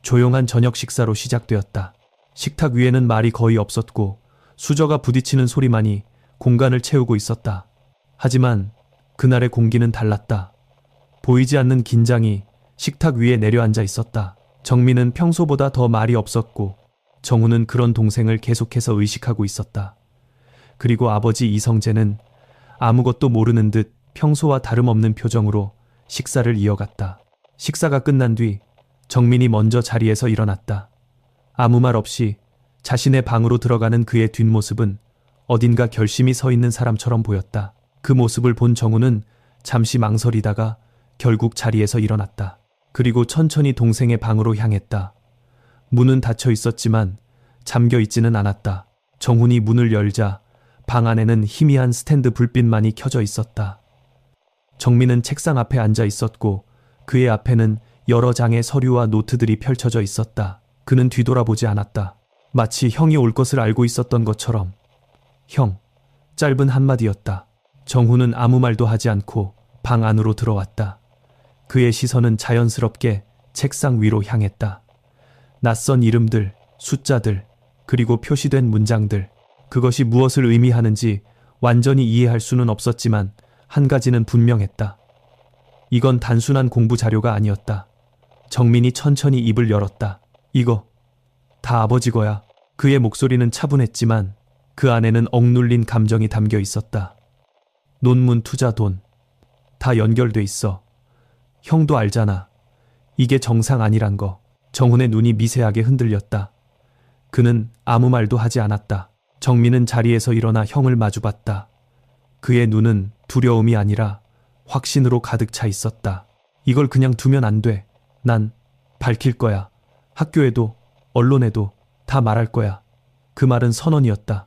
조용한 저녁 식사로 시작되었다. 식탁 위에는 말이 거의 없었고 수저가 부딪히는 소리만이 공간을 채우고 있었다. 하지만 그날의 공기는 달랐다. 보이지 않는 긴장이 식탁 위에 내려앉아 있었다. 정민은 평소보다 더 말이 없었고 정우는 그런 동생을 계속해서 의식하고 있었다. 그리고 아버지 이성재는 아무것도 모르는 듯 평소와 다름없는 표정으로 식사를 이어갔다. 식사가 끝난 뒤 정민이 먼저 자리에서 일어났다. 아무 말 없이 자신의 방으로 들어가는 그의 뒷모습은 어딘가 결심이 서 있는 사람처럼 보였다. 그 모습을 본 정우는 잠시 망설이다가 결국 자리에서 일어났다. 그리고 천천히 동생의 방으로 향했다. 문은 닫혀 있었지만 잠겨 있지는 않았다. 정훈이 문을 열자 방 안에는 희미한 스탠드 불빛만이 켜져 있었다. 정민은 책상 앞에 앉아 있었고 그의 앞에는 여러 장의 서류와 노트들이 펼쳐져 있었다. 그는 뒤돌아보지 않았다. 마치 형이 올 것을 알고 있었던 것처럼. 형. 짧은 한마디였다. 정훈은 아무 말도 하지 않고 방 안으로 들어왔다. 그의 시선은 자연스럽게 책상 위로 향했다. 낯선 이름들, 숫자들, 그리고 표시된 문장들. 그것이 무엇을 의미하는지 완전히 이해할 수는 없었지만 한 가지는 분명했다. 이건 단순한 공부 자료가 아니었다. 정민이 천천히 입을 열었다. 이거 다 아버지 거야. 그의 목소리는 차분했지만 그 안에는 억눌린 감정이 담겨 있었다. 논문 투자 돈. 다 연결돼 있어. 형도 알잖아. 이게 정상 아니란 거. 정훈의 눈이 미세하게 흔들렸다. 그는 아무 말도 하지 않았다. 정민은 자리에서 일어나 형을 마주봤다. 그의 눈은 두려움이 아니라 확신으로 가득 차 있었다. 이걸 그냥 두면 안 돼. 난 밝힐 거야. 학교에도 언론에도 다 말할 거야. 그 말은 선언이었다.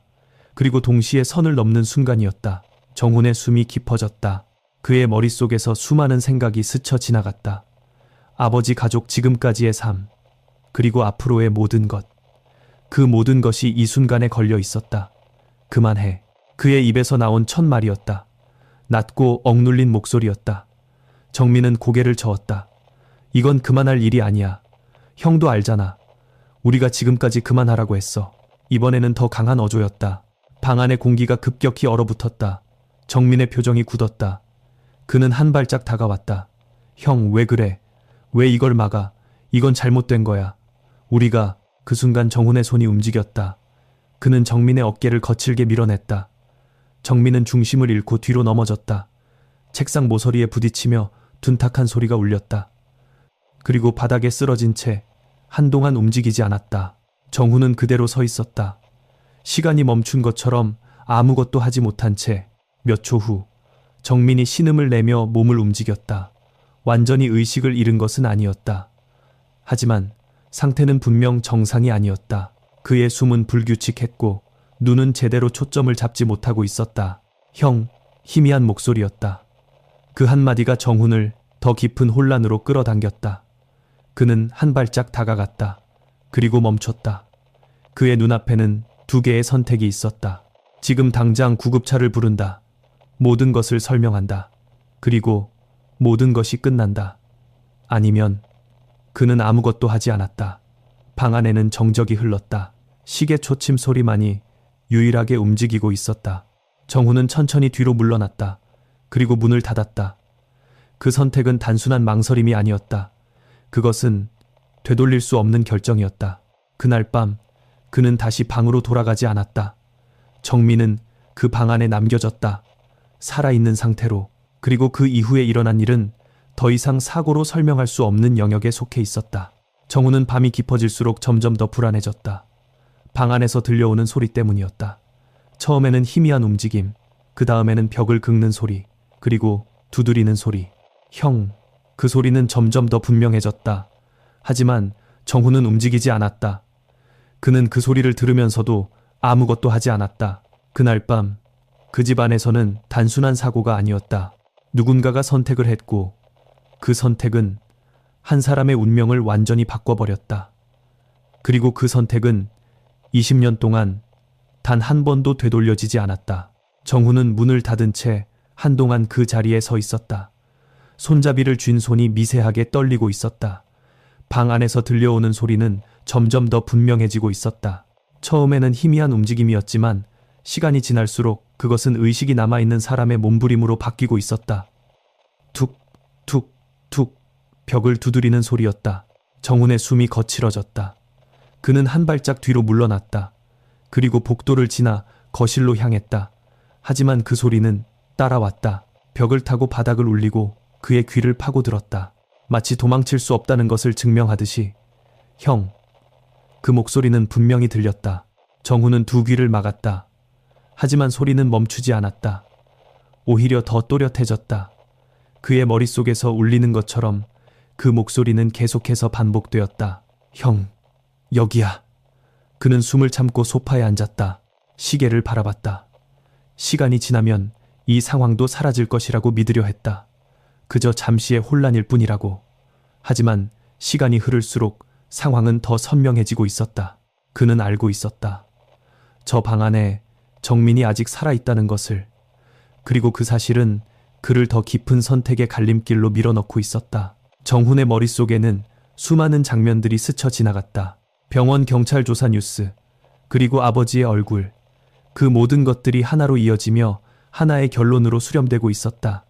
그리고 동시에 선을 넘는 순간이었다. 정훈의 숨이 깊어졌다. 그의 머릿속에서 수많은 생각이 스쳐 지나갔다. 아버지 가족 지금까지의 삶, 그리고 앞으로의 모든 것. 그 모든 것이 이 순간에 걸려 있었다. 그만해. 그의 입에서 나온 첫 말이었다. 낮고 억눌린 목소리였다. 정민은 고개를 저었다. 이건 그만할 일이 아니야. 형도 알잖아. 우리가 지금까지 그만하라고 했어. 이번에는 더 강한 어조였다. 방 안의 공기가 급격히 얼어붙었다. 정민의 표정이 굳었다. 그는 한 발짝 다가왔다. 형, 왜 그래? 왜 이걸 막아? 이건 잘못된 거야. 우리가. 그 순간 정훈의 손이 움직였다. 그는 정민의 어깨를 거칠게 밀어냈다. 정민은 중심을 잃고 뒤로 넘어졌다. 책상 모서리에 부딪히며 둔탁한 소리가 울렸다. 그리고 바닥에 쓰러진 채 한동안 움직이지 않았다. 정훈은 그대로 서 있었다. 시간이 멈춘 것처럼 아무것도 하지 못한 채. 몇 초 후 정민이 신음을 내며 몸을 움직였다. 완전히 의식을 잃은 것은 아니었다. 하지만 상태는 분명 정상이 아니었다. 그의 숨은 불규칙했고 눈은 제대로 초점을 잡지 못하고 있었다. 형, 희미한 목소리였다. 그 한마디가 정훈을 더 깊은 혼란으로 끌어당겼다. 그는 한 발짝 다가갔다. 그리고 멈췄다. 그의 눈앞에는 두 개의 선택이 있었다. 지금 당장 구급차를 부른다. 모든 것을 설명한다. 그리고 모든 것이 끝난다. 아니면 그는 아무것도 하지 않았다. 방 안에는 정적이 흘렀다. 시계 초침 소리만이 유일하게 움직이고 있었다. 정훈은 천천히 뒤로 물러났다. 그리고 문을 닫았다. 그 선택은 단순한 망설임이 아니었다. 그것은 되돌릴 수 없는 결정이었다. 그날 밤 그는 다시 방으로 돌아가지 않았다. 정민은 그 방 안에 남겨졌다. 살아있는 상태로. 그리고 그 이후에 일어난 일은 더 이상 사고로 설명할 수 없는 영역에 속해 있었다. 정우는 밤이 깊어질수록 점점 더 불안해졌다. 방 안에서 들려오는 소리 때문이었다. 처음에는 희미한 움직임, 그 다음에는 벽을 긁는 소리, 그리고 두드리는 소리. 형, 그 소리는 점점 더 분명해졌다. 하지만 정우는 움직이지 않았다. 그는 그 소리를 들으면서도 아무것도 하지 않았다. 그날 밤, 그 집 안에서는 단순한 사고가 아니었다. 누군가가 선택을 했고, 그 선택은 한 사람의 운명을 완전히 바꿔버렸다. 그리고 그 선택은 20년 동안 단 한 번도 되돌려지지 않았다. 정우는 문을 닫은 채 한동안 그 자리에 서 있었다. 손잡이를 쥔 손이 미세하게 떨리고 있었다. 방 안에서 들려오는 소리는 점점 더 분명해지고 있었다. 처음에는 희미한 움직임이었지만 시간이 지날수록 그것은 의식이 남아있는 사람의 몸부림으로 바뀌고 있었다. 툭, 툭, 툭 벽을 두드리는 소리였다. 정훈의 숨이 거칠어졌다. 그는 한 발짝 뒤로 물러났다. 그리고 복도를 지나 거실로 향했다. 하지만 그 소리는 따라왔다. 벽을 타고 바닥을 울리고 그의 귀를 파고들었다. 마치 도망칠 수 없다는 것을 증명하듯이. 형. 그 목소리는 분명히 들렸다. 정훈은 두 귀를 막았다. 하지만 소리는 멈추지 않았다. 오히려 더 또렷해졌다. 그의 머릿속에서 울리는 것처럼 그 목소리는 계속해서 반복되었다. 형, 여기야. 그는 숨을 참고 소파에 앉았다. 시계를 바라봤다. 시간이 지나면 이 상황도 사라질 것이라고 믿으려 했다. 그저 잠시의 혼란일 뿐이라고. 하지만 시간이 흐를수록 상황은 더 선명해지고 있었다. 그는 알고 있었다. 저 방 안에 정민이 아직 살아있다는 것을. 그리고 그 사실은 그를 더 깊은 선택의 갈림길로 밀어넣고 있었다. 정훈의 머릿속에는 수많은 장면들이 스쳐 지나갔다. 병원 경찰 조사 뉴스, 그리고 아버지의 얼굴. 그 모든 것들이 하나로 이어지며 하나의 결론으로 수렴되고 있었다.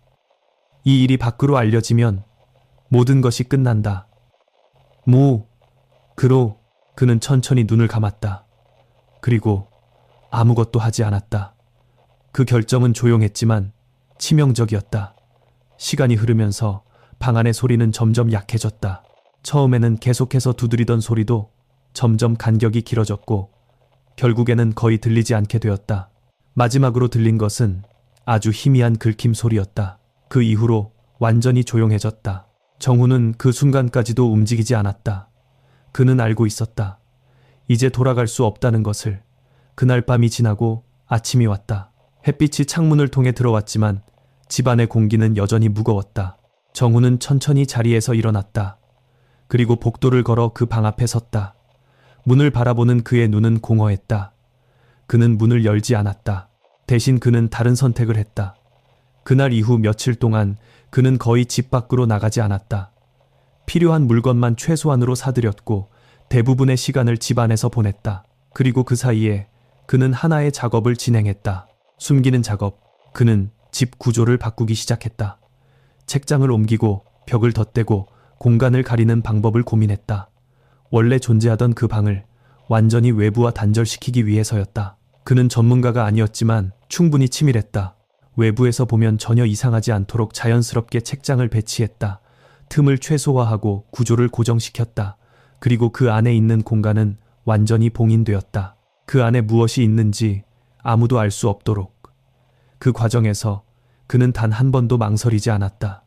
이 일이 밖으로 알려지면 모든 것이 끝난다. 그로 그는 천천히 눈을 감았다. 그리고 아무것도 하지 않았다. 그 결정은 조용했지만 치명적이었다. 시간이 흐르면서 방 안의 소리는 점점 약해졌다. 처음에는 계속해서 두드리던 소리도 점점 간격이 길어졌고 결국에는 거의 들리지 않게 되었다. 마지막으로 들린 것은 아주 희미한 긁힘 소리였다. 그 이후로 완전히 조용해졌다. 정훈은 그 순간까지도 움직이지 않았다. 그는 알고 있었다. 이제 돌아갈 수 없다는 것을. 그날 밤이 지나고 아침이 왔다. 햇빛이 창문을 통해 들어왔지만 집안의 공기는 여전히 무거웠다. 정훈은 천천히 자리에서 일어났다. 그리고 복도를 걸어 그 방 앞에 섰다. 문을 바라보는 그의 눈은 공허했다. 그는 문을 열지 않았다. 대신 그는 다른 선택을 했다. 그날 이후 며칠 동안 그는 거의 집 밖으로 나가지 않았다. 필요한 물건만 최소한으로 사들였고 대부분의 시간을 집 안에서 보냈다. 그리고 그 사이에 그는 하나의 작업을 진행했다. 숨기는 작업. 그는 집 구조를 바꾸기 시작했다. 책장을 옮기고 벽을 덧대고 공간을 가리는 방법을 고민했다. 원래 존재하던 그 방을 완전히 외부와 단절시키기 위해서였다. 그는 전문가가 아니었지만 충분히 치밀했다. 외부에서 보면 전혀 이상하지 않도록 자연스럽게 책장을 배치했다. 틈을 최소화하고 구조를 고정시켰다. 그리고 그 안에 있는 공간은 완전히 봉인되었다. 그 안에 무엇이 있는지 아무도 알 수 없도록. 그 과정에서 그는 단 한 번도 망설이지 않았다.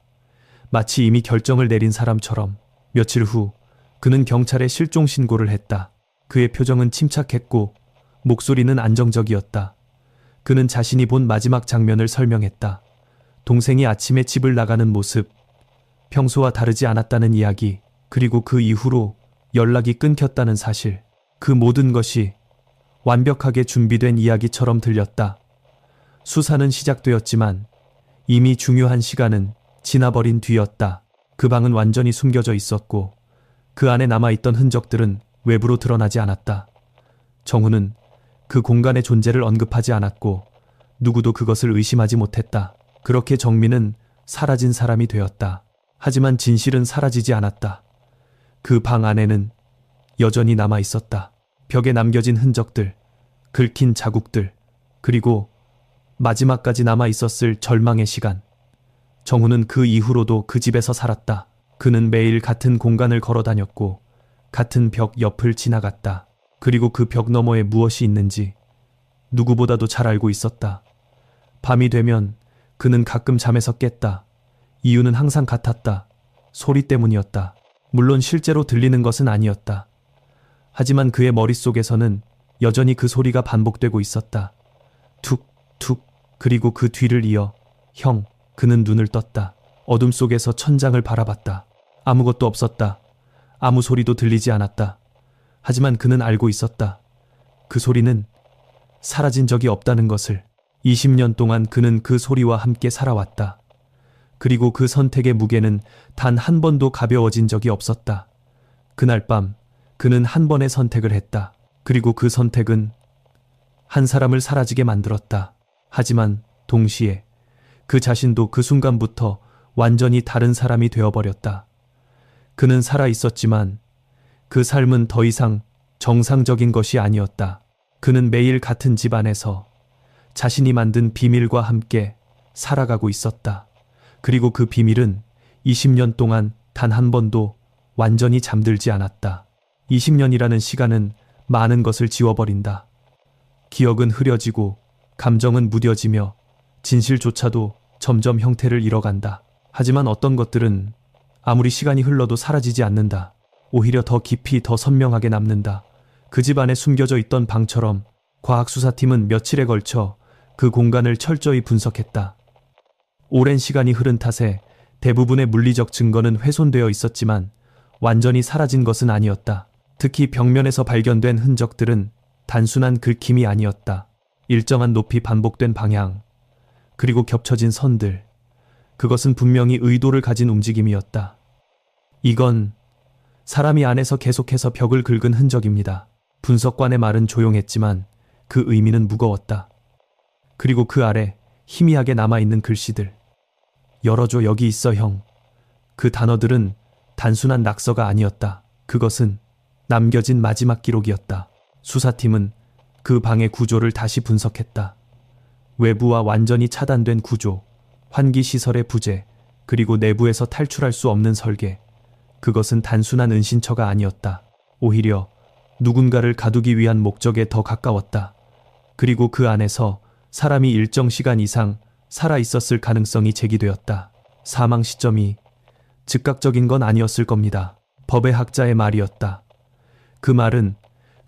마치 이미 결정을 내린 사람처럼. 며칠 후 그는 경찰에 실종 신고를 했다. 그의 표정은 침착했고 목소리는 안정적이었다. 그는 자신이 본 마지막 장면을 설명했다. 동생이 아침에 집을 나가는 모습, 평소와 다르지 않았다는 이야기, 그리고 그 이후로 연락이 끊겼다는 사실. 그 모든 것이 완벽하게 준비된 이야기처럼 들렸다. 수사는 시작되었지만 이미 중요한 시간은 지나버린 뒤였다. 그 방은 완전히 숨겨져 있었고 그 안에 남아있던 흔적들은 외부로 드러나지 않았다. 정훈은 그 공간의 존재를 언급하지 않았고 누구도 그것을 의심하지 못했다. 그렇게 정민은 사라진 사람이 되었다. 하지만 진실은 사라지지 않았다. 그 방 안에는 여전히 남아 있었다. 벽에 남겨진 흔적들, 긁힌 자국들, 그리고 마지막까지 남아 있었을 절망의 시간. 정우는 그 이후로도 그 집에서 살았다. 그는 매일 같은 공간을 걸어 다녔고 같은 벽 옆을 지나갔다. 그리고 그 벽 너머에 무엇이 있는지 누구보다도 잘 알고 있었다. 밤이 되면 그는 가끔 잠에서 깼다. 이유는 항상 같았다. 소리 때문이었다. 물론 실제로 들리는 것은 아니었다. 하지만 그의 머릿속에서는 여전히 그 소리가 반복되고 있었다. 툭, 툭, 그리고 그 뒤를 이어 형, 그는 눈을 떴다. 어둠 속에서 천장을 바라봤다. 아무것도 없었다. 아무 소리도 들리지 않았다. 하지만 그는 알고 있었다. 그 소리는 사라진 적이 없다는 것을. 20년 동안 그는 그 소리와 함께 살아왔다. 그리고 그 선택의 무게는 단 한 번도 가벼워진 적이 없었다. 그날 밤 그는 한 번의 선택을 했다. 그리고 그 선택은 한 사람을 사라지게 만들었다. 하지만 동시에 그 자신도 그 순간부터 완전히 다른 사람이 되어버렸다. 그는 살아 있었지만 그 삶은 더 이상 정상적인 것이 아니었다. 그는 매일 같은 집 안에서 자신이 만든 비밀과 함께 살아가고 있었다. 그리고 그 비밀은 20년 동안 단 한 번도 완전히 잠들지 않았다. 20년이라는 시간은 많은 것을 지워버린다. 기억은 흐려지고 감정은 무뎌지며 진실조차도 점점 형태를 잃어간다. 하지만 어떤 것들은 아무리 시간이 흘러도 사라지지 않는다. 오히려 더 깊이 더 선명하게 남는다. 그 집 안에 숨겨져 있던 방처럼 과학수사팀은 며칠에 걸쳐 그 공간을 철저히 분석했다. 오랜 시간이 흐른 탓에 대부분의 물리적 증거는 훼손되어 있었지만 완전히 사라진 것은 아니었다. 특히 벽면에서 발견된 흔적들은 단순한 긁힘이 아니었다. 일정한 높이 반복된 방향, 그리고 겹쳐진 선들. 그것은 분명히 의도를 가진 움직임이었다. 이건 사람이 안에서 계속해서 벽을 긁은 흔적입니다. 분석관의 말은 조용했지만 그 의미는 무거웠다. 그리고 그 아래 희미하게 남아있는 글씨들. 열어줘, 여기 있어 형. 그 단어들은 단순한 낙서가 아니었다. 그것은 남겨진 마지막 기록이었다. 수사팀은 그 방의 구조를 다시 분석했다. 외부와 완전히 차단된 구조, 환기시설의 부재, 그리고 내부에서 탈출할 수 없는 설계. 그것은 단순한 은신처가 아니었다. 오히려 누군가를 가두기 위한 목적에 더 가까웠다. 그리고 그 안에서 사람이 일정 시간 이상 살아 있었을 가능성이 제기되었다. 사망 시점이 즉각적인 건 아니었을 겁니다. 법의 학자의 말이었다. 그 말은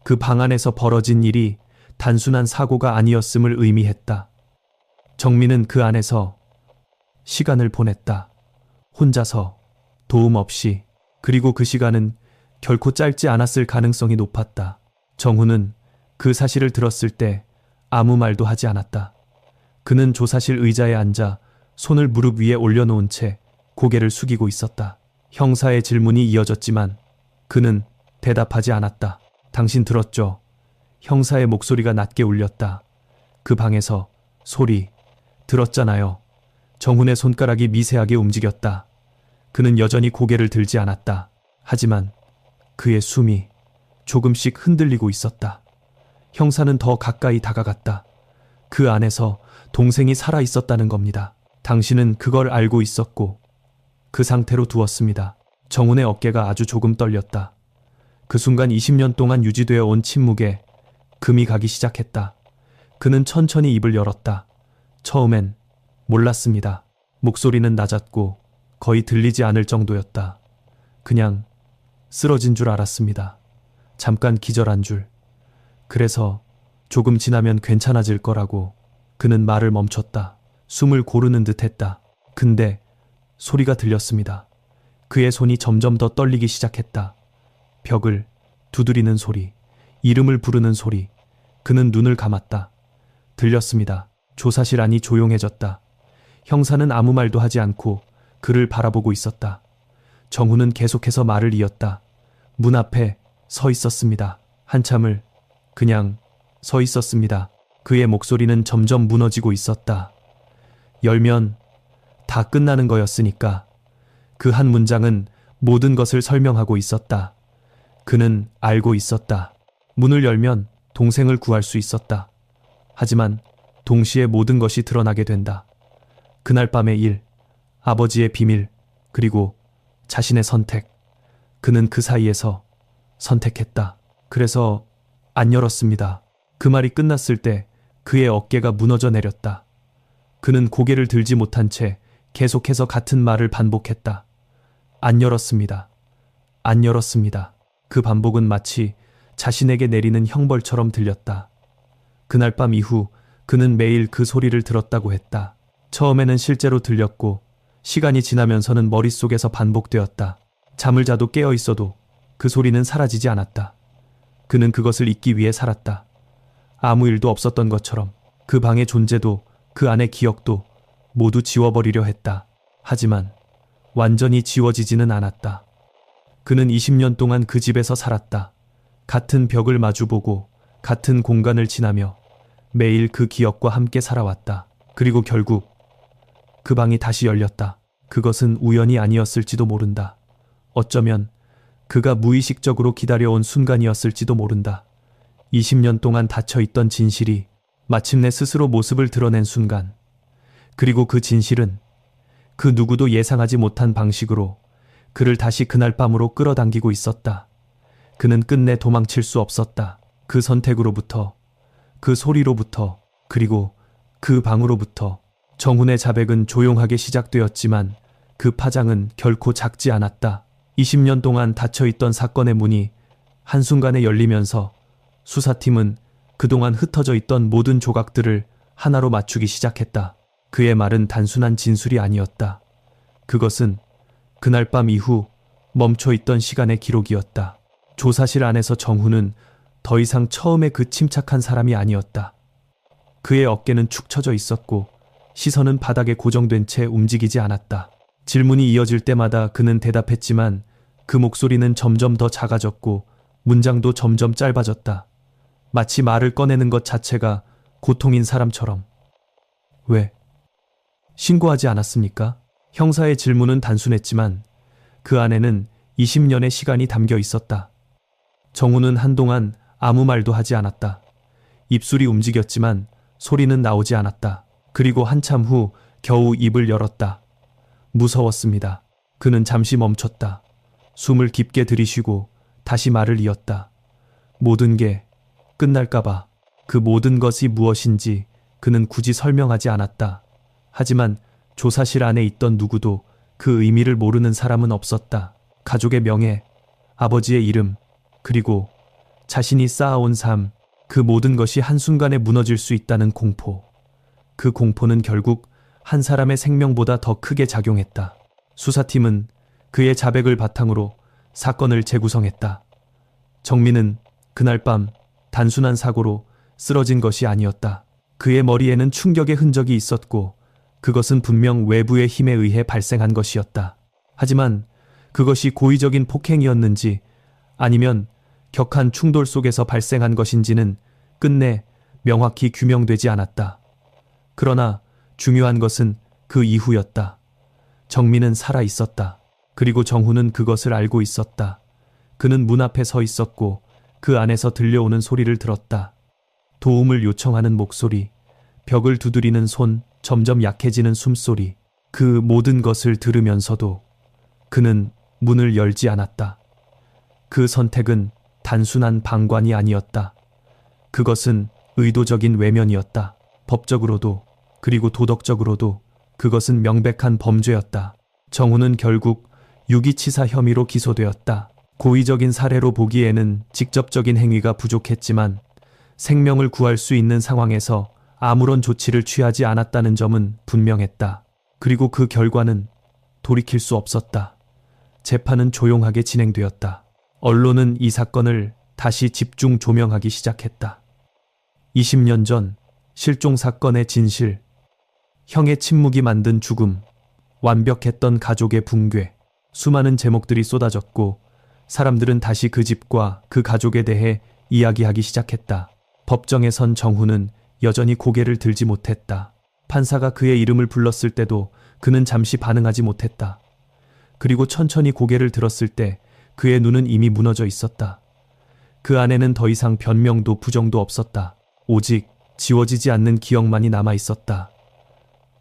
그 방 안에서 벌어진 일이 단순한 사고가 아니었음을 의미했다. 정민은 그 안에서 시간을 보냈다. 혼자서, 도움 없이. 그리고 그 시간은 결코 짧지 않았을 가능성이 높았다. 정우는 그 사실을 들었을 때 아무 말도 하지 않았다. 그는 조사실 의자에 앉아 손을 무릎 위에 올려놓은 채 고개를 숙이고 있었다. 형사의 질문이 이어졌지만 그는 대답하지 않았다. 당신 들었죠? 형사의 목소리가 낮게 울렸다. 그 방에서 소리 들었잖아요. 정훈의 손가락이 미세하게 움직였다. 그는 여전히 고개를 들지 않았다. 하지만 그의 숨이 조금씩 흔들리고 있었다. 형사는 더 가까이 다가갔다. 그 안에서 동생이 살아 있었다는 겁니다. 당신은 그걸 알고 있었고 그 상태로 두었습니다. 정훈의 어깨가 아주 조금 떨렸다. 그 순간 20년 동안 유지되어 온 침묵에 금이 가기 시작했다. 그는 천천히 입을 열었다. 처음엔 몰랐습니다. 목소리는 낮았고 거의 들리지 않을 정도였다. 그냥 쓰러진 줄 알았습니다. 잠깐 기절한 줄. 그래서 조금 지나면 괜찮아질 거라고. 그는 말을 멈췄다. 숨을 고르는 듯 했다. 근데 소리가 들렸습니다. 그의 손이 점점 더 떨리기 시작했다. 벽을 두드리는 소리, 이름을 부르는 소리. 그는 눈을 감았다. 들렸습니다. 조사실 안이 조용해졌다. 형사는 아무 말도 하지 않고 그를 바라보고 있었다. 정훈은 계속해서 말을 이었다. 문 앞에 서 있었습니다. 한참을 그냥 서 있었습니다. 그의 목소리는 점점 무너지고 있었다. 열면 다 끝나는 거였으니까. 그 한 문장은 모든 것을 설명하고 있었다. 그는 알고 있었다. 문을 열면 동생을 구할 수 있었다. 하지만 동시에 모든 것이 드러나게 된다. 그날 밤의 일, 아버지의 비밀, 그리고 자신의 선택. 그는 그 사이에서 선택했다. 그래서 안 열었습니다. 그 말이 끝났을 때 그의 어깨가 무너져 내렸다. 그는 고개를 들지 못한 채 계속해서 같은 말을 반복했다. 안 열었습니다. 안 열었습니다. 그 반복은 마치 자신에게 내리는 형벌처럼 들렸다. 그날 밤 이후 그는 매일 그 소리를 들었다고 했다. 처음에는 실제로 들렸고 시간이 지나면서는 머릿속에서 반복되었다. 잠을 자도 깨어 있어도 그 소리는 사라지지 않았다. 그는 그것을 잊기 위해 살았다. 아무 일도 없었던 것처럼 그 방의 존재도 그 안의 기억도 모두 지워버리려 했다. 하지만 완전히 지워지지는 않았다. 그는 20년 동안 그 집에서 살았다. 같은 벽을 마주보고 같은 공간을 지나며 매일 그 기억과 함께 살아왔다. 그리고 결국 그 방이 다시 열렸다. 그것은 우연이 아니었을지도 모른다. 어쩌면 그가 무의식적으로 기다려온 순간이었을지도 모른다. 20년 동안 닫혀있던 진실이 마침내 스스로 모습을 드러낸 순간. 그리고 그 진실은 그 누구도 예상하지 못한 방식으로 그를 다시 그날 밤으로 끌어당기고 있었다. 그는 끝내 도망칠 수 없었다. 그 선택으로부터, 그 소리로부터, 그리고 그 방으로부터. 정훈의 자백은 조용하게 시작되었지만 그 파장은 결코 작지 않았다. 20년 동안 닫혀있던 사건의 문이 한순간에 열리면서 수사팀은 그동안 흩어져 있던 모든 조각들을 하나로 맞추기 시작했다. 그의 말은 단순한 진술이 아니었다. 그것은 그날 밤 이후 멈춰있던 시간의 기록이었다. 조사실 안에서 정훈은 더 이상 처음에 그 침착한 사람이 아니었다. 그의 어깨는 축 처져 있었고 시선은 바닥에 고정된 채 움직이지 않았다. 질문이 이어질 때마다 그는 대답했지만 그 목소리는 점점 더 작아졌고 문장도 점점 짧아졌다. 마치 말을 꺼내는 것 자체가 고통인 사람처럼. 왜? 신고하지 않았습니까? 형사의 질문은 단순했지만 그 안에는 20년의 시간이 담겨 있었다. 정훈은 한동안 아무 말도 하지 않았다. 입술이 움직였지만 소리는 나오지 않았다. 그리고 한참 후 겨우 입을 열었다. 무서웠습니다. 그는 잠시 멈췄다. 숨을 깊게 들이쉬고 다시 말을 이었다. 모든 게 끝날까봐. 그 모든 것이 무엇인지 그는 굳이 설명하지 않았다. 하지만 조사실 안에 있던 누구도 그 의미를 모르는 사람은 없었다. 가족의 명예, 아버지의 이름, 그리고 자신이 쌓아온 삶, 그 모든 것이 한순간에 무너질 수 있다는 공포. 그 공포는 결국 한 사람의 생명보다 더 크게 작용했다. 수사팀은 그의 자백을 바탕으로 사건을 재구성했다. 정민은 그날 밤 단순한 사고로 쓰러진 것이 아니었다. 그의 머리에는 충격의 흔적이 있었고 그것은 분명 외부의 힘에 의해 발생한 것이었다. 하지만 그것이 고의적인 폭행이었는지 아니면 격한 충돌 속에서 발생한 것인지는 끝내 명확히 규명되지 않았다. 그러나 중요한 것은 그 이후였다. 정민은 살아 있었다. 그리고 정훈은 그것을 알고 있었다. 그는 문 앞에 서 있었고 그 안에서 들려오는 소리를 들었다. 도움을 요청하는 목소리, 벽을 두드리는 손, 점점 약해지는 숨소리. 그 모든 것을 들으면서도 그는 문을 열지 않았다. 그 선택은 단순한 방관이 아니었다. 그것은 의도적인 외면이었다. 법적으로도 그리고 도덕적으로도 그것은 명백한 범죄였다. 정훈은 결국 유기치사 혐의로 기소되었다. 고의적인 사례로 보기에는 직접적인 행위가 부족했지만 생명을 구할 수 있는 상황에서 아무런 조치를 취하지 않았다는 점은 분명했다. 그리고 그 결과는 돌이킬 수 없었다. 재판은 조용하게 진행되었다. 언론은 이 사건을 다시 집중 조명하기 시작했다. 20년 전 실종 사건의 진실, 형의 침묵이 만든 죽음, 완벽했던 가족의 붕괴. 수많은 제목들이 쏟아졌고 사람들은 다시 그 집과 그 가족에 대해 이야기하기 시작했다. 법정에 선 정훈은 여전히 고개를 들지 못했다. 판사가 그의 이름을 불렀을 때도 그는 잠시 반응하지 못했다. 그리고 천천히 고개를 들었을 때 그의 눈은 이미 무너져 있었다. 그 안에는 더 이상 변명도 부정도 없었다. 오직 지워지지 않는 기억만이 남아 있었다.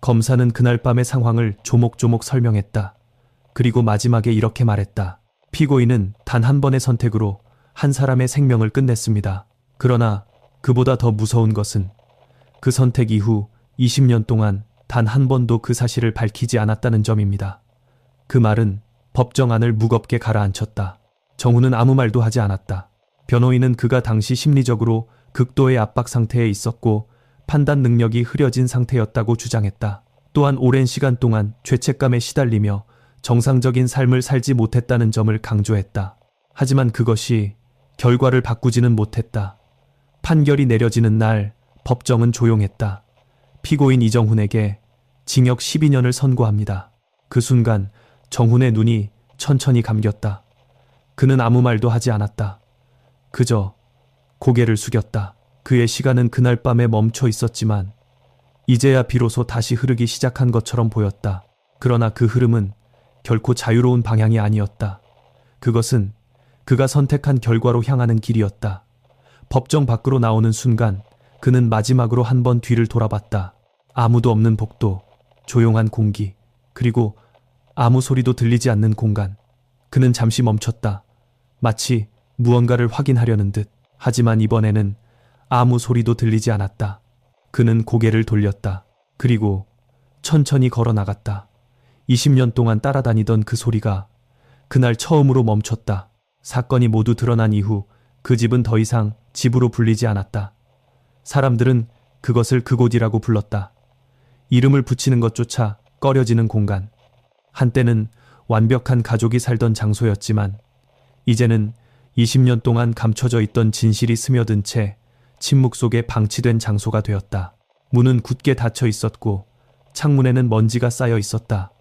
검사는 그날 밤의 상황을 조목조목 설명했다. 그리고 마지막에 이렇게 말했다. 피고인은 단 한 번의 선택으로 한 사람의 생명을 끝냈습니다. 그러나 그보다 더 무서운 것은 그 선택 이후 20년 동안 단 한 번도 그 사실을 밝히지 않았다는 점입니다. 그 말은 법정안을 무겁게 가라앉혔다. 정훈은 아무 말도 하지 않았다. 변호인은 그가 당시 심리적으로 극도의 압박 상태에 있었고 판단 능력이 흐려진 상태였다고 주장했다. 또한 오랜 시간 동안 죄책감에 시달리며 정상적인 삶을 살지 못했다는 점을 강조했다. 하지만 그것이 결과를 바꾸지는 못했다. 판결이 내려지는 날 법정은 조용했다. 피고인 이정훈에게 징역 12년을 선고합니다. 그 순간 정훈의 눈이 천천히 감겼다. 그는 아무 말도 하지 않았다. 그저 고개를 숙였다. 그의 시간은 그날 밤에 멈춰 있었지만 이제야 비로소 다시 흐르기 시작한 것처럼 보였다. 그러나 그 흐름은 결코 자유로운 방향이 아니었다. 그것은 그가 선택한 결과로 향하는 길이었다. 법정 밖으로 나오는 순간 그는 마지막으로 한 번 뒤를 돌아봤다. 아무도 없는 복도, 조용한 공기, 그리고 아무 소리도 들리지 않는 공간. 그는 잠시 멈췄다. 마치 무언가를 확인하려는 듯. 하지만 이번에는 아무 소리도 들리지 않았다. 그는 고개를 돌렸다. 그리고 천천히 걸어 나갔다. 20년 동안 따라다니던 그 소리가 그날 처음으로 멈췄다. 사건이 모두 드러난 이후 그 집은 더 이상 집으로 불리지 않았다. 사람들은 그것을 그곳이라고 불렀다. 이름을 붙이는 것조차 꺼려지는 공간. 한때는 완벽한 가족이 살던 장소였지만 이제는 20년 동안 감춰져 있던 진실이 스며든 채 침묵 속에 방치된 장소가 되었다. 문은 굳게 닫혀 있었고 창문에는 먼지가 쌓여 있었다.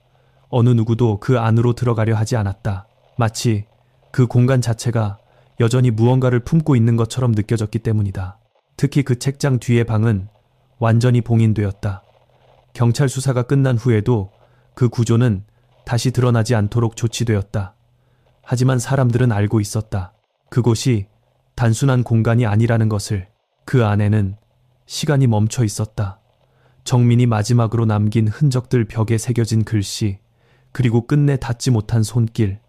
어느 누구도 그 안으로 들어가려 하지 않았다. 마치 그 공간 자체가 여전히 무언가를 품고 있는 것처럼 느껴졌기 때문이다. 특히 그 책장 뒤의 방은 완전히 봉인되었다. 경찰 수사가 끝난 후에도 그 구조는 다시 드러나지 않도록 조치되었다. 하지만 사람들은 알고 있었다. 그곳이 단순한 공간이 아니라는 것을. 그 안에는 시간이 멈춰 있었다. 정민이 마지막으로 남긴 흔적들, 벽에 새겨진 글씨, 그리고 끝내 닿지 못한 손길.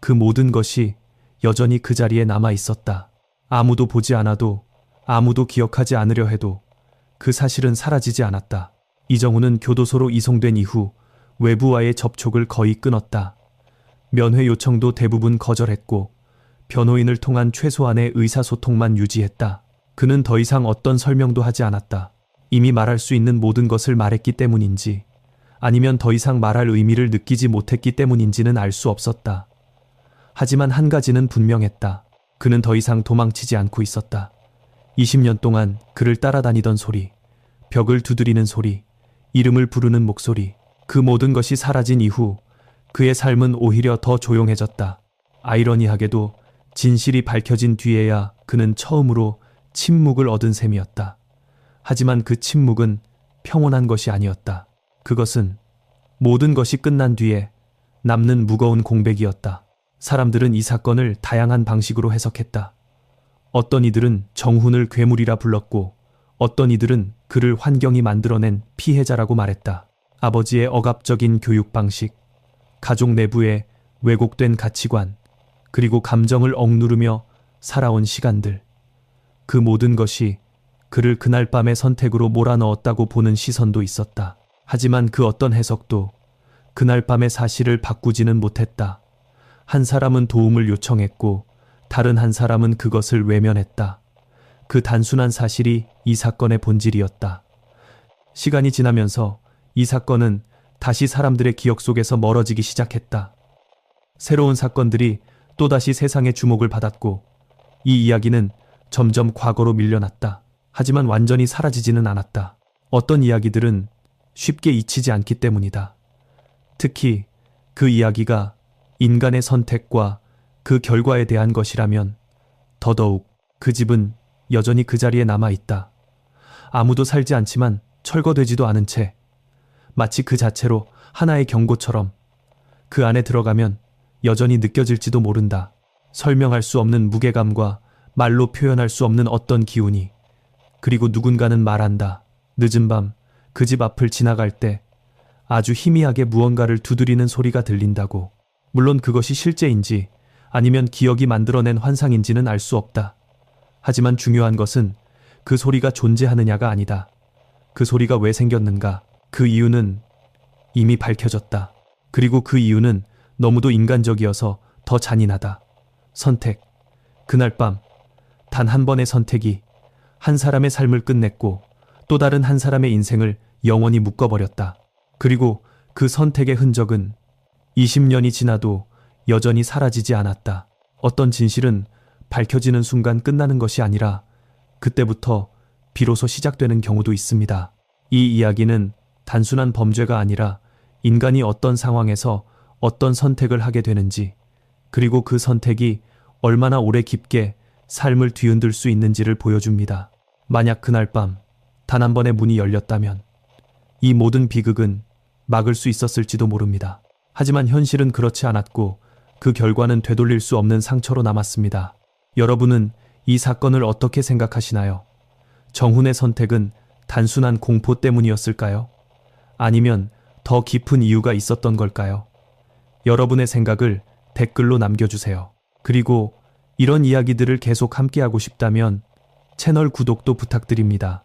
그 모든 것이 여전히 그 자리에 남아 있었다. 아무도 보지 않아도, 아무도 기억하지 않으려 해도 그 사실은 사라지지 않았다. 이정훈은 교도소로 이송된 이후 외부와의 접촉을 거의 끊었다. 면회 요청도 대부분 거절했고 변호인을 통한 최소한의 의사소통만 유지했다. 그는 더 이상 어떤 설명도 하지 않았다. 이미 말할 수 있는 모든 것을 말했기 때문인지 아니면 더 이상 말할 의미를 느끼지 못했기 때문인지는 알 수 없었다. 하지만 한 가지는 분명했다. 그는 더 이상 도망치지 않고 있었다. 20년 동안 그를 따라다니던 소리, 벽을 두드리는 소리, 이름을 부르는 목소리, 그 모든 것이 사라진 이후 그의 삶은 오히려 더 조용해졌다. 아이러니하게도 진실이 밝혀진 뒤에야 그는 처음으로 침묵을 얻은 셈이었다. 하지만 그 침묵은 평온한 것이 아니었다. 그것은 모든 것이 끝난 뒤에 남는 무거운 공백이었다. 사람들은 이 사건을 다양한 방식으로 해석했다. 어떤 이들은 정훈을 괴물이라 불렀고 어떤 이들은 그를 환경이 만들어낸 피해자라고 말했다. 아버지의 억압적인 교육 방식, 가족 내부의 왜곡된 가치관, 그리고 감정을 억누르며 살아온 시간들. 그 모든 것이 그를 그날 밤의 선택으로 몰아넣었다고 보는 시선도 있었다. 하지만 그 어떤 해석도 그날 밤의 사실을 바꾸지는 못했다. 한 사람은 도움을 요청했고 다른 한 사람은 그것을 외면했다. 그 단순한 사실이 이 사건의 본질이었다. 시간이 지나면서 이 사건은 다시 사람들의 기억 속에서 멀어지기 시작했다. 새로운 사건들이 또다시 세상의 주목을 받았고 이 이야기는 점점 과거로 밀려났다. 하지만 완전히 사라지지는 않았다. 어떤 이야기들은 쉽게 잊히지 않기 때문이다. 특히 그 이야기가 인간의 선택과 그 결과에 대한 것이라면 더더욱 그 집은 여전히 그 자리에 남아있다. 아무도 살지 않지만 철거되지도 않은 채 마치 그 자체로 하나의 경고처럼 그 안에 들어가면 여전히 느껴질지도 모른다. 설명할 수 없는 무게감과 말로 표현할 수 없는 어떤 기운이. 그리고 누군가는 말한다. 늦은 밤 그 집 앞을 지나갈 때 아주 희미하게 무언가를 두드리는 소리가 들린다고. 물론 그것이 실제인지 아니면 기억이 만들어낸 환상인지는 알 수 없다. 하지만 중요한 것은 그 소리가 존재하느냐가 아니다. 그 소리가 왜 생겼는가? 그 이유는 이미 밝혀졌다. 그리고 그 이유는 너무도 인간적이어서 더 잔인하다. 선택. 그날 밤 단 한 번의 선택이 한 사람의 삶을 끝냈고 또 다른 한 사람의 인생을 영원히 묶어버렸다. 그리고 그 선택의 흔적은 20년이 지나도 여전히 사라지지 않았다. 어떤 진실은 밝혀지는 순간 끝나는 것이 아니라 그때부터 비로소 시작되는 경우도 있습니다. 이 이야기는 단순한 범죄가 아니라 인간이 어떤 상황에서 어떤 선택을 하게 되는지, 그리고 그 선택이 얼마나 오래 깊게 삶을 뒤흔들 수 있는지를 보여줍니다. 만약 그날 밤 단 한 번의 문이 열렸다면 이 모든 비극은 막을 수 있었을지도 모릅니다. 하지만 현실은 그렇지 않았고 그 결과는 되돌릴 수 없는 상처로 남았습니다. 여러분은 이 사건을 어떻게 생각하시나요? 정훈의 선택은 단순한 공포 때문이었을까요? 아니면 더 깊은 이유가 있었던 걸까요? 여러분의 생각을 댓글로 남겨주세요. 그리고 이런 이야기들을 계속 함께하고 싶다면 채널 구독도 부탁드립니다.